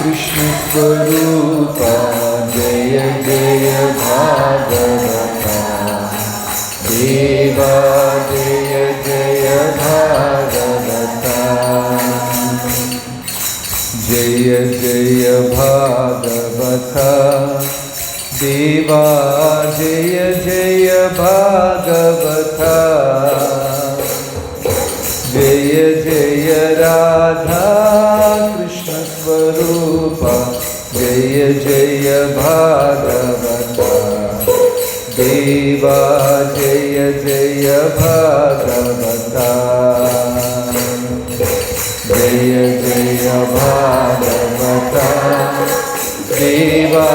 कृष्णस्वरूपा जय जय भागवता देवा जय जय भागवता जय जय भागवता देवा जय जय भागवता जय जय राधा कृष्ण स्वरूपा जय जय भागवता देवा जय जय भागवता जय जय भागवता देवा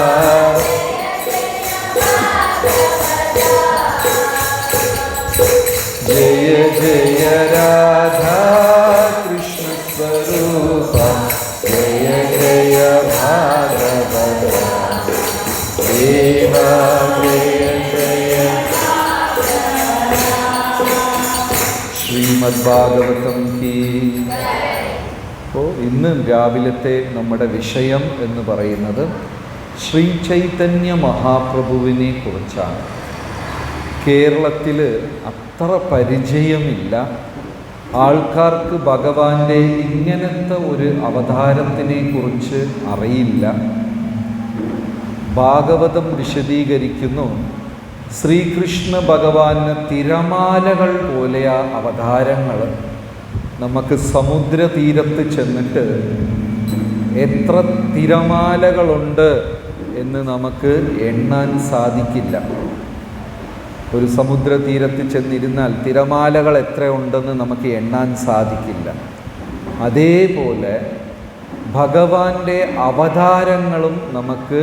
जय जय राधा कृष्ण स्वरूपा जय जय भागवता देवा जय जय ശ്രീമദ്ഭാഗവതം കീ. അപ്പോൾ ഇന്ന് രാവിലത്തെ നമ്മുടെ വിഷയം എന്ന് പറയുന്നത് ശ്രീ ചൈതന്യ മഹാപ്രഭുവിനെ കുറിച്ചാണ്. കേരളത്തിൽ അത്ര പരിചയമില്ല ആൾക്കാർക്ക് ഭഗവാന്റെ ഇങ്ങനത്തെ ഒരു അവതാരത്തിനെ കുറിച്ച് അറിയില്ല. ഭാഗവതം വിശദീകരിക്കുന്നു, ശ്രീകൃഷ്ണ ഭഗവാന് തിരമാലകൾ പോലെ ആ അവതാരങ്ങൾ. നമുക്ക് സമുദ്രതീരത്ത് ചെന്നിട്ട് എത്ര തിരമാലകളുണ്ട് എന്ന് നമുക്ക് എണ്ണാൻ സാധിക്കില്ല. ഒരു സമുദ്രതീരത്ത് ചെന്നിരുന്നാൽ തിരമാലകൾ എത്രയുണ്ടെന്ന് നമുക്ക് എണ്ണാൻ സാധിക്കില്ല. അതേപോലെ ഭഗവാന്റെ അവതാരങ്ങളും നമുക്ക്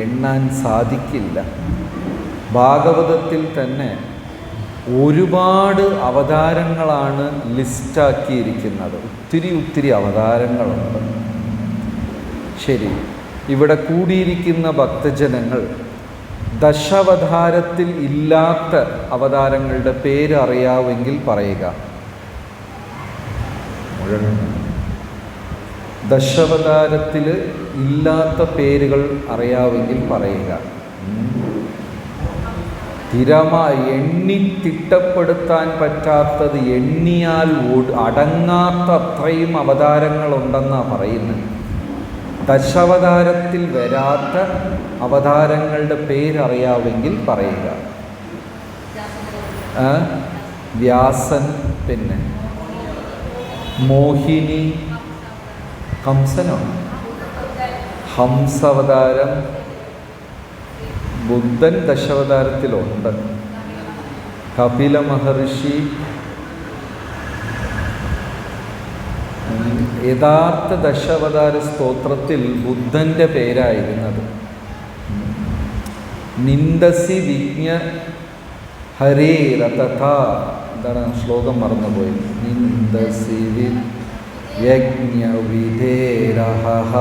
എണ്ണാൻ സാധിക്കില്ല. ഭാഗവതത്തിൽ തന്നെ ഒരുപാട് അവതാരങ്ങളാണ് ലിസ്റ്റാക്കിയിരിക്കുന്നത്. ഒത്തിരി അവതാരങ്ങളുണ്ട്. ശരി, ഇവിടെ കൂടിയിരിക്കുന്ന ഭക്തജനങ്ങൾ ദശാവതാരത്തിൽ ഇല്ലാത്ത അവതാരങ്ങളുടെ പേര് അറിയാമെങ്കിൽ പറയുക. ദശാവതാരത്തിൽ ഇല്ലാത്ത പേരുകൾ അറിയാമെങ്കിൽ പറയുക. എണ്ണി തിട്ടപ്പെടുത്താൻ പറ്റാത്തത്, എണ്ണിയാൽ അടങ്ങാത്ത അത്രയും അവതാരങ്ങളുണ്ടെന്നാണ് പറയുന്നത്. ദശാവതാരത്തിൽ വരാത്ത അവതാരങ്ങളുടെ പേരറിയാമെങ്കിൽ പറയുക. വ്യാസൻ, പിന്നെ മോഹിനി, കംസനോ, ഹംസാവതാരം, ബുദ്ധൻ ദശാവതാരത്തിലുണ്ട്, കപില മഹർഷി. യഥാർത്ഥ ദശാവതാര സ്തോത്രത്തിൽ ബുദ്ധൻ്റെ പേരായിരുന്നത്. നിന്ദസി വിജ്ഞ ഹരേ രഥ, എന്താണ് ശ്ലോകം മറന്നുപോയി. നിന്ദസി യജ്ഞ വിധേരഹ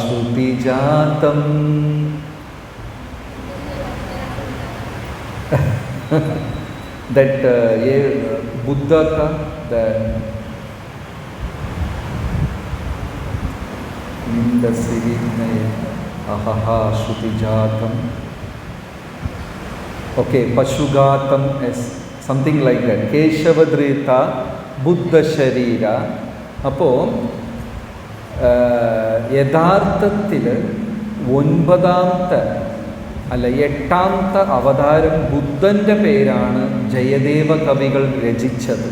ശ്രുതിജാതം. that Buddha ka the Nindasivine ahaha shruti-jatam. Okay, Pashugatam is something like that. Keshavadrita Buddha Sharira. അപ്പോൾ യഥാർത്ഥത്തിൽ 9ാമത്തെ അല്ല 8ാമത്തെ അവതാരം ബുദ്ധൻ്റെ പേരാണ് ജയദേവ കവികൾ രചിച്ചത്.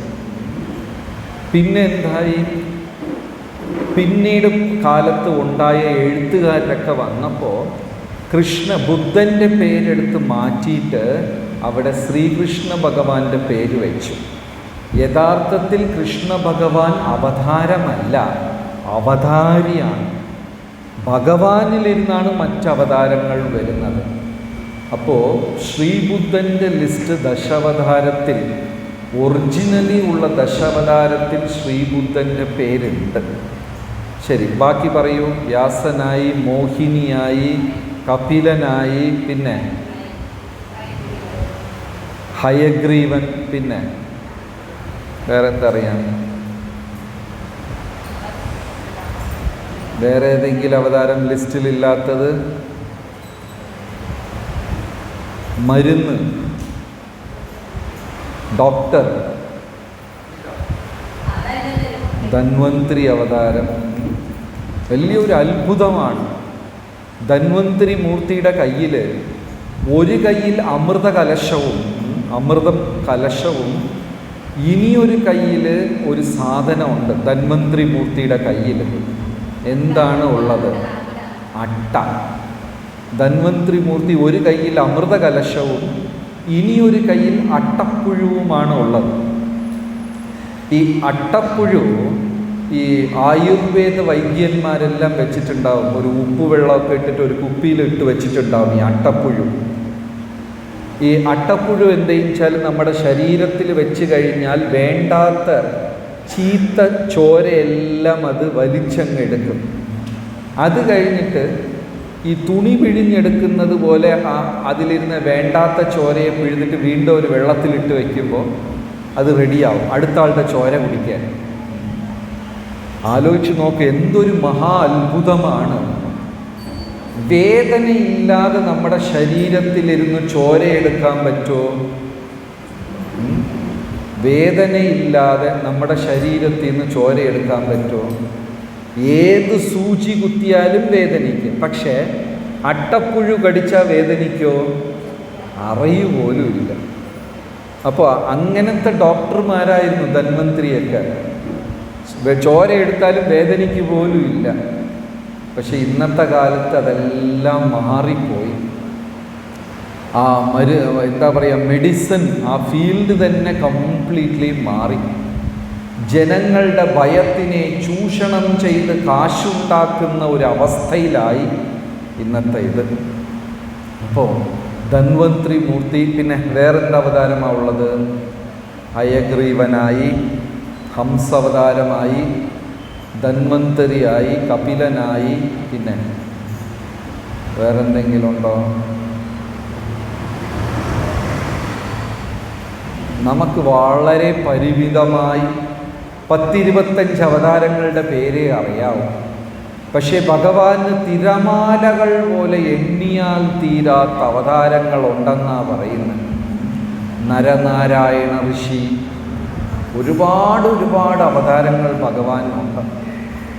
പിന്നെ എന്തായി, പിന്നീട് കാലത്ത് ഉണ്ടായ എഴുത്തുകാരൊക്കെ വന്നപ്പോൾ ബുദ്ധൻ്റെ പേരെടുത്ത് മാറ്റിയിട്ട് അവിടെ ശ്രീകൃഷ്ണ ഭഗവാന്റെ പേര് വെച്ചു. യഥാർത്ഥത്തിൽ കൃഷ്ണ ഭഗവാൻ അവതാരമല്ല, അവതാരിയാണ്. ഭഗവാനിലിരുന്നാണ് മറ്റവതാരങ്ങൾ വരുന്നത്. അപ്പോൾ ശ്രീബുദ്ധൻ്റെ ലിസ്റ്റ് ദശാവതാരത്തിൽ, ഒറിജിനലി ഉള്ള ദശാവതാരത്തിൽ ശ്രീബുദ്ധൻ്റെ പേരുണ്ട്. ശരി, ബാക്കി പറയൂ. വ്യാസനായി, മോഹിനിയായി, കപിലനായി, പിന്നെ ഹയഗ്രീവൻ, പിന്നെ വേറെ എന്താ അറിയാം? വേറെ ഏതെങ്കിലും അവതാരം ലിസ്റ്റിലില്ലാത്തത്? മരുന്ന്, ഡോക്ടർ, ധന്വന്തരി അവതാരം. വലിയൊരു അത്ഭുതമാണ്. ധന്വന്തരി മൂർത്തിയുടെ കയ്യിൽ ഒരു കയ്യിൽ അമൃതം കലശവും ഇനിയൊരു കയ്യിൽ ഒരു സാധനമുണ്ട്. ധന്വന്തരി മൂർത്തിയുടെ കയ്യിൽ എന്താണ് ഉള്ളത്? അട്ട. ധന്വന്തരി മൂർത്തി ഒരു കയ്യിൽ അമൃത കലശവും ഇനിയൊരു കയ്യിൽ അട്ടപ്പുഴുവുമാണ് ഉള്ളത്. ഈ അട്ടപ്പുഴു ഈ ആയുർവേദ വൈദ്യന്മാരെല്ലാം വെച്ചിട്ടുണ്ടാവും. ഒരു ഉപ്പ് വെള്ളമൊക്കെ ഇട്ടിട്ട് ഒരു കുപ്പിയിലിട്ട് വെച്ചിട്ടുണ്ടാവും ഈ അട്ടപ്പുഴു. ഈ അട്ടപ്പുഴു എന്തെന്ന് വെച്ചാൽ നമ്മുടെ ശരീരത്തിൽ വെച്ച് കഴിഞ്ഞാൽ വേണ്ടാത്ത ചീത്ത ചോരയെല്ലാം അത് വലിച്ചങ്ങ് എടുക്കും. അത് കഴിഞ്ഞിട്ട് ഈ തുണി പിഴിഞ്ഞെടുക്കുന്നത് പോലെ അതിലിരുന്ന് വേണ്ടാത്ത ചോരയെ പിഴിഞ്ഞിട്ട് വീണ്ടും ഒരു വെള്ളത്തിലിട്ട് വയ്ക്കുമ്പോൾ അത് റെഡിയാവും അടുത്ത ആളുടെ ചോര കുടിക്കാൻ. ആലോചിച്ച് നോക്ക്, എന്തൊരു മഹാ അത്ഭുതമാണ്. വേദനയില്ലാതെ നമ്മുടെ ശരീരത്തിലിരുന്ന് ചോരയെടുക്കാൻ പറ്റുമോ? വേദനയില്ലാതെ നമ്മുടെ ശരീരത്തിൽ നിന്ന് ചോരയെടുക്കാൻ പറ്റുമോ? ഏത് സൂചി കുത്തിയാലും വേദനിക്കും. പക്ഷേ അട്ടപ്പുഴു കടിച്ചാൽ വേദനിക്കോ? അറിയുപോലും ഇല്ല. അപ്പോൾ അങ്ങനത്തെ ഡോക്ടർമാരായിരുന്നു ധന്വന്തരിയൊക്കെ. ചോര എടുത്താലും വേദനിക്ക് പോലും ഇല്ല. പക്ഷെ ഇന്നത്തെ കാലത്ത് അതെല്ലാം മാറിപ്പോയി. ആ എന്താ പറയുക, മെഡിസിൻ ആ ഫീൽഡ് തന്നെ കംപ്ലീറ്റ്ലി മാറി. ജനങ്ങളുടെ ഭയത്തിനെ ചൂഷണം ചെയ്ത് കാശുണ്ടാക്കുന്ന ഒരു അവസ്ഥയിലായി ഇന്നത്തെ ഇത്. അപ്പോൾ ധന്വന്തരി മൂർത്തി, പിന്നെ വേറെന്താ അവതാരമാണ് ഉള്ളത്? ഹയഗ്രീവനായി, ഹംസവതാരമായി, ധന്വന്തരിയായി, കപിലനായി, പിന്നെ വേറെന്തെങ്കിലും ഉണ്ടോ? നമുക്ക് വളരെ പരിമിതമായി 10-25 അവതാരങ്ങളുടെ പേരേ അറിയാവൂ. പക്ഷേ ഭഗവാന് തിരമാലകൾ പോലെ എണ്ണിയാൽ തീരാത്ത അവതാരങ്ങളുണ്ടെന്നാണ് പറയുന്നത്. നരനാരായണ ഋഷി, ഒരുപാട് അവതാരങ്ങൾ ഭഗവാനുണ്ട്.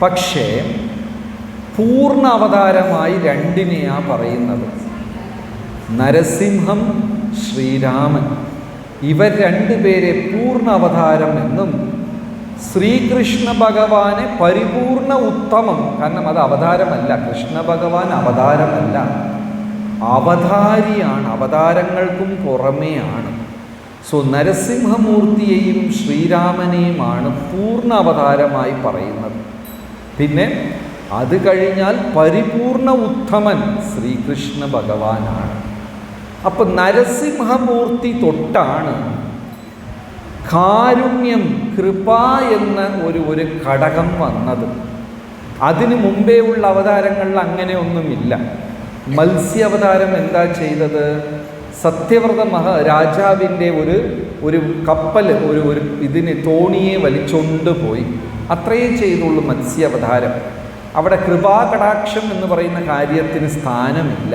പക്ഷേ പൂർണ്ണ അവതാരമായി രണ്ടിനെയാണ് പറയുന്നത്. നരസിംഹം, ശ്രീരാമൻ. ഇവർ രണ്ടുപേരെ പൂർണ്ണ അവതാരം എന്നും ശ്രീകൃഷ്ണ ഭഗവാനെ പരിപൂർണ ഉത്തമം, കാരണം അത് അവതാരമല്ല, കൃഷ്ണ ഭഗവാൻ അവതാരമല്ല, അവതാരിയാണ്, അവതാരങ്ങൾക്കും പുറമെയാണ്. സോ നരസിംഹമൂർത്തിയെയും ശ്രീരാമനെയുമാണ് പൂർണ്ണ അവതാരമായി പറയുന്നത്. പിന്നെ അത് കഴിഞ്ഞാൽ പരിപൂർണ ഉത്തമൻ ശ്രീകൃഷ്ണ ഭഗവാനാണ്. അപ്പം നരസിംഹമൂർത്തി തൊട്ടാണ് കാരുണ്യം, കൃപ എന്ന ഒരു ഘടകം വന്നത്. അതിനു മുമ്പേ ഉള്ള അവതാരങ്ങളിൽ അങ്ങനെയൊന്നുമില്ല. മത്സ്യാവതാരം എന്താ ചെയ്തത്? സത്യവ്രത രാജാവിൻ്റെ ഒരു കപ്പൽ ഒരു ഇതിന് തോണിയെ വലിച്ചൊണ്ട് പോയി. അത്രയേ ചെയ്തുള്ളൂ മത്സ്യാവതാരം. അവിടെ കൃപാകടാക്ഷം എന്ന് പറയുന്ന കാര്യത്തിന് സ്ഥാനമില്ല.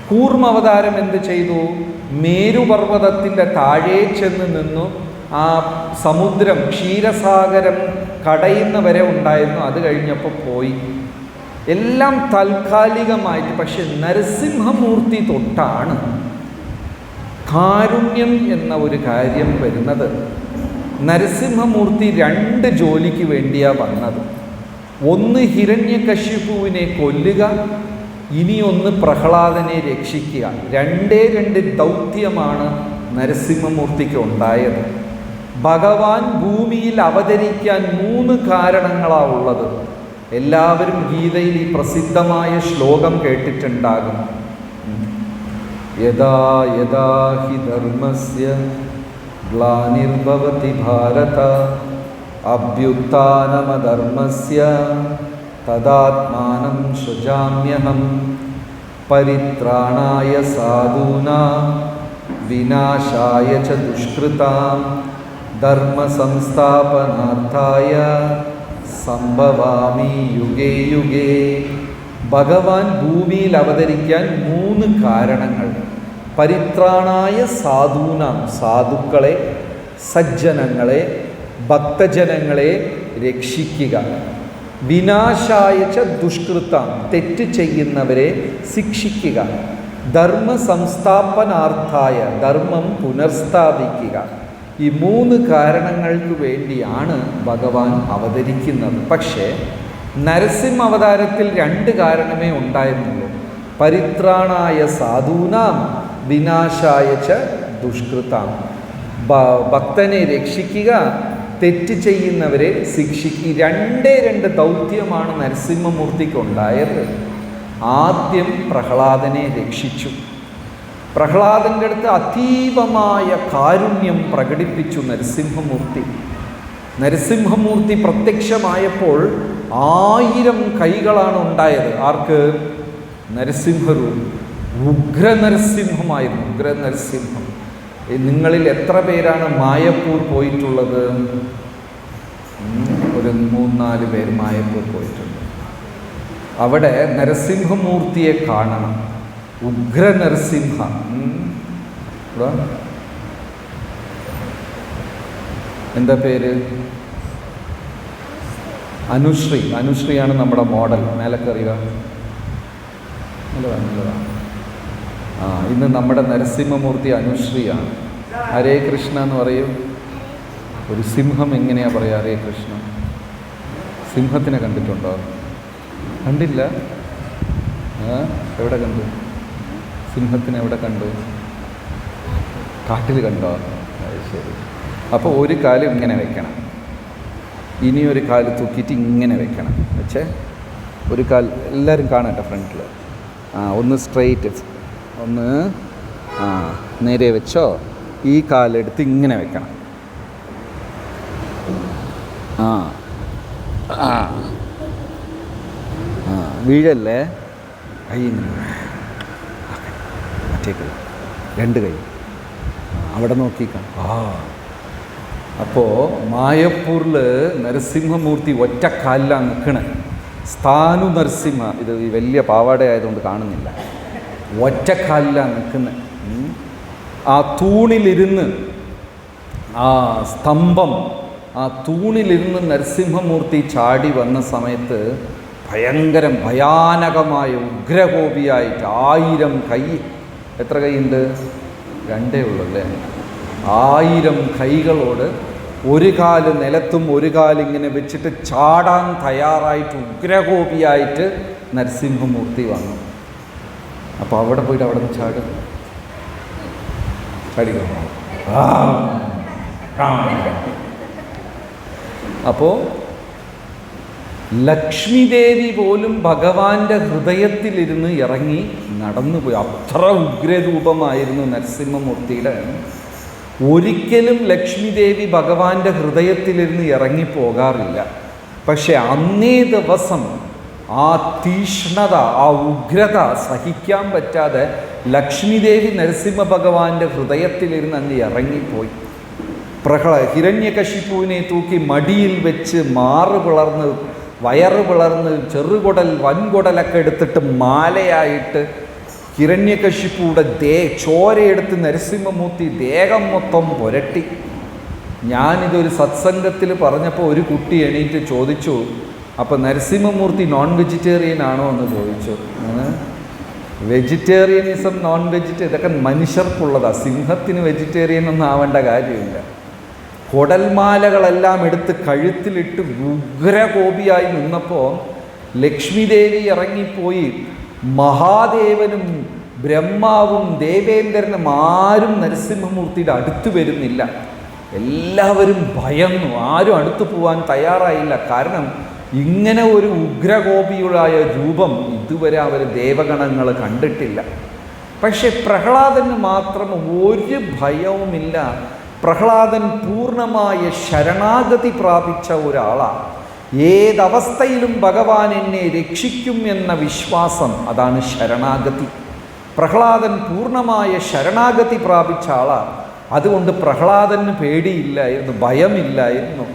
കൂർമ്മവതാരം എന്ത് ചെയ്തു? മേരുപർവ്വതത്തിൻ്റെ താഴെ ചെന്ന് നിന്നു. ആ സമുദ്രം, ക്ഷീരസാഗരം കടയുന്നവരെ ഉണ്ടായിരുന്നു. അത് കഴിഞ്ഞപ്പോൾ പോയി. എല്ലാം താൽക്കാലികമായിട്ട്. പക്ഷെ നരസിംഹമൂർത്തി തൊട്ടാണ് കാരുണ്യം എന്ന ഒരു കാര്യം വരുന്നത്. നരസിംഹമൂർത്തി 2 ജോലിക്ക് വേണ്ടിയാണ് വന്നത്. ഒന്ന് ഹിരണ്യകശിപുവിനെ കൊല്ലുക, ഇനിയൊന്ന് പ്രഹ്ലാദനെ രക്ഷിക്കുക. 2 ദൗത്യമാണ് നരസിംഹമൂർത്തിക്ക് ഉണ്ടായത്. ഭഗവാൻ ഭൂമിയിൽ അവതരിക്കാൻ 3 കാരണങ്ങളാണ് ഉള്ളത്. എല്ലാവരും ഗീതയിൽ ഈ പ്രസിദ്ധമായ ശ്ലോകം കേട്ടിട്ടുണ്ടാകും. യദാ യദാ ഹി ധർമ്മസ്യ ഗ്ലാനിർഭവതി ഭാരത അഭ്യുത്ഥാനമധർമ്മസ്യ തദാത്മാനം സൃജാമ്യഹം പരിത്രാണായ സാധൂനാം വിനാശായ ച ദുഷ്കൃതാം ധർമ്മ സംസ്ഥാപനാർത്ഥായ സംഭവാമി യുഗേ യുഗേ. ഭഗവാൻ ഭൂമിയിൽ അവതരിക്കാൻ 3 കാരണങ്ങൾ. പരിത്രാണായ സാധൂനാം, സാധുക്കളെ, സജ്ജനങ്ങളെ, ഭക്തജനങ്ങളെ രക്ഷിക്കുക. വിനാശായ ച ദുഷ്കൃതാം, തെറ്റ് ചെയ്യുന്നവരെ ശിക്ഷിക്കുക. ധർമ്മ സംസ്ഥാപനാർത്ഥായ, ധർമ്മം പുനർസ്ഥാപിക്കുക. ഈ 3 കാരണങ്ങൾക്ക് വേണ്ടിയാണ് ഭഗവാൻ അവതരിക്കുന്നത്. പക്ഷേ നരസിംഹ അവതാരത്തിൽ 2 കാരണമേ ഉണ്ടായിരുന്നുള്ളൂ. പരിത്രാണായ സാധൂനാം വിനാശായ ച ദുഷ്കൃതാം. ഭക്തനെ രക്ഷിക്കുക, തെറ്റ് ചെയ്യുന്നവരെ ശിക്ഷിക്കുക. 2 ദൗത്യമാണ് നരസിംഹമൂർത്തിക്കുണ്ടായത്. ആദ്യം പ്രഹ്ലാദനെ രക്ഷിച്ചു. പ്രഹ്ലാദൻ്റെ അടുത്ത് അതീവമായ കാരുണ്യം പ്രകടിപ്പിച്ചു നരസിംഹമൂർത്തി. നരസിംഹമൂർത്തി പ്രത്യക്ഷമായപ്പോൾ 1000 കൈകളാണ് ഉണ്ടായത്. ആർക്ക്? നരസിംഹരൂപം. ഉഗ്രനരസിംഹമായിരുന്നു, ഉഗ്രനരസിംഹം. നിങ്ങളിൽ എത്ര പേരാണ് മായപ്പൂർ പോയിട്ടുള്ളത്? ഒരു 3-4 പേർ മായപ്പൂർ പോയിട്ടുണ്ട്. അവിടെ നരസിംഹമൂർത്തിയെ കാണണം. ഉഗ്രനരസിംഹ. എന്താ പേര്? അനുശ്രീ. അനുശ്രീയാണ് നമ്മുടെ മോഡൽ. മേലെ കയറിയ ഇന്ന് നമ്മുടെ നരസിംഹമൂർത്തി അനുശ്രീയാണ്. ഹരേ കൃഷ്ണ എന്ന് പറയും. ഒരു സിംഹം എങ്ങനെയാ പറയുക ഹരേ കൃഷ്ണ? സിംഹത്തിനെ കണ്ടിട്ടുണ്ടോ? കണ്ടില്ല. എവിടെ കണ്ടു? സിംഹത്തിനെ എവിടെ കണ്ടു? കാട്ടിൽ കണ്ടോ? അത് ശരി. അപ്പോൾ ഒരു കാല് ഇങ്ങനെ വെക്കണം, ഇനിയൊരു കാല് തൂക്കിയിട്ട് ഇങ്ങനെ വെക്കണം. വെച്ചേ ഒരു കാൽ എല്ലാവരും കാണട്ടെ ഫ്രണ്ടിൽ. ഒന്ന് സ്ട്രെയിറ്റ്, ഒന്ന് നേരെ വെച്ചോ. ഈ കാലെടുത്ത് ഇങ്ങനെ വെക്കണം. വീഴല്ലേ? കൈ മറ്റേക്ക് 2 കൈ അവിടെ നോക്കിക്കാം. അപ്പോൾ മായപ്പൂരിൽ നരസിംഹമൂർത്തി ഒറ്റക്കാലിലാണ് നിൽക്കണേ. സ്ഥാനു നരസിംഹ, ഇത് വലിയ പാവാട ആയതുകൊണ്ട് കാണുന്നില്ല. ഒറ്റക്കാലിലാണ് നിൽക്കുന്നത്. ആ തൂണിലിരുന്ന്, ആ സ്തംഭം, ആ തൂണിലിരുന്ന് നരസിംഹമൂർത്തി ചാടി വന്ന സമയത്ത് ഭയാനകമായ ഉഗ്രകോപിയായിട്ട് 1000 കൈ. എത്ര കൈയുണ്ട്? 2 ഉള്ളൂ അല്ലേ? 1000 കൈകളോട് ഒരു കാല് നിലത്തും ഒരു കാലിങ്ങനെ വെച്ചിട്ട് ചാടാൻ തയ്യാറായിട്ട് ഉഗ്രകോപിയായിട്ട് നരസിംഹമൂർത്തി വന്നു. അപ്പോൾ അവിടെ പോയിട്ട് അവിടെ നിന്ന് ചാടിക്കോ. അപ്പോൾ ലക്ഷ്മിദേവി പോലും ഭഗവാന്റെ ഹൃദയത്തിലിരുന്ന് ഇറങ്ങി നടന്നുപോയി. അത്ര ഉഗ്രരൂപമായിരുന്നു നരസിംഹമൂർത്തിയുടെ. ഒരിക്കലും ലക്ഷ്മിദേവി ഭഗവാന്റെ ഹൃദയത്തിലിരുന്ന് ഇറങ്ങിപ്പോകാറില്ല. പക്ഷെ അന്നേ ദിവസം ആ തീഷ്ണത, ആ ഉഗ്രത സഹിക്കാൻ പറ്റാതെ ലക്ഷ്മിദേവി നരസിംഹ ഭഗവാന്റെ ഹൃദയത്തിലിരുന്ന് അങ്ങ് ഇറങ്ങിപ്പോയി. ഹിരണ്യകശിപുവിനെ തൂക്കി മടിയിൽ വെച്ച് മാറ് പിളർന്ന്, വയറ് പിളർന്ന്, ചെറുകുടൽ വൻകുടലൊക്കെ എടുത്തിട്ട് മാലയായിട്ട് ഹിരണ്യകശിപുവിടെ ചോരയെടുത്ത് നരസിംഹമൂർത്തി ദേഹം മൊത്തം പുരട്ടി. ഞാനിതൊരു സത്സംഗത്തിൽ പറഞ്ഞപ്പോൾ ഒരു കുട്ടി എണീറ്റ് ചോദിച്ചു, അപ്പോൾ നരസിംഹമൂർത്തി നോൺ വെജിറ്റേറിയൻ ആണോ എന്ന് ചോദിച്ചു. വെജിറ്റേറിയനിസം, നോൺ വെജിറ്റേറിയൻ ഇതൊക്കെ മനുഷ്യർക്കുള്ളതാണ്. സിംഹത്തിന് വെജിറ്റേറിയൻ ഒന്നും ആവേണ്ട കാര്യമില്ല. കുടൽമാലകളെല്ലാം എടുത്ത് കഴുത്തിലിട്ട് ഉഗ്രകോപിയായി നിന്നപ്പോൾ ലക്ഷ്മിദേവി ഇറങ്ങിപ്പോയി. മഹാദേവനും ബ്രഹ്മാവും ദേവേന്ദ്രനും ആരും നരസിംഹമൂർത്തിയുടെ അടുത്ത് വരുന്നില്ല. എല്ലാവരും ഭയന്നു. ആരും അടുത്തു പോകാൻ തയ്യാറായില്ല. കാരണം ഇങ്ങനെ ഒരു ഉഗ്രകോപിയുളായ രൂപം ഇതുവരെ അവർ ദേവഗണങ്ങൾ കണ്ടിട്ടില്ല. പക്ഷെ പ്രഹ്ലാദന് മാത്രം ഒരു ഭയവുമില്ല. പ്രഹ്ലാദൻ പൂർണ്ണമായ ശരണാഗതി പ്രാപിച്ച ഒരാളാണ്. ഏതവസ്ഥയിലും ഭഗവാൻ എന്നെ രക്ഷിക്കും എന്ന വിശ്വാസം, അതാണ് ശരണാഗതി. പ്രഹ്ലാദൻ പൂർണ്ണമായ ശരണാഗതി പ്രാപിച്ച ആളാണ്. അതുകൊണ്ട് പ്രഹ്ലാദന് പേടിയില്ലായിരുന്നു, ഭയമില്ലായിരുന്നു.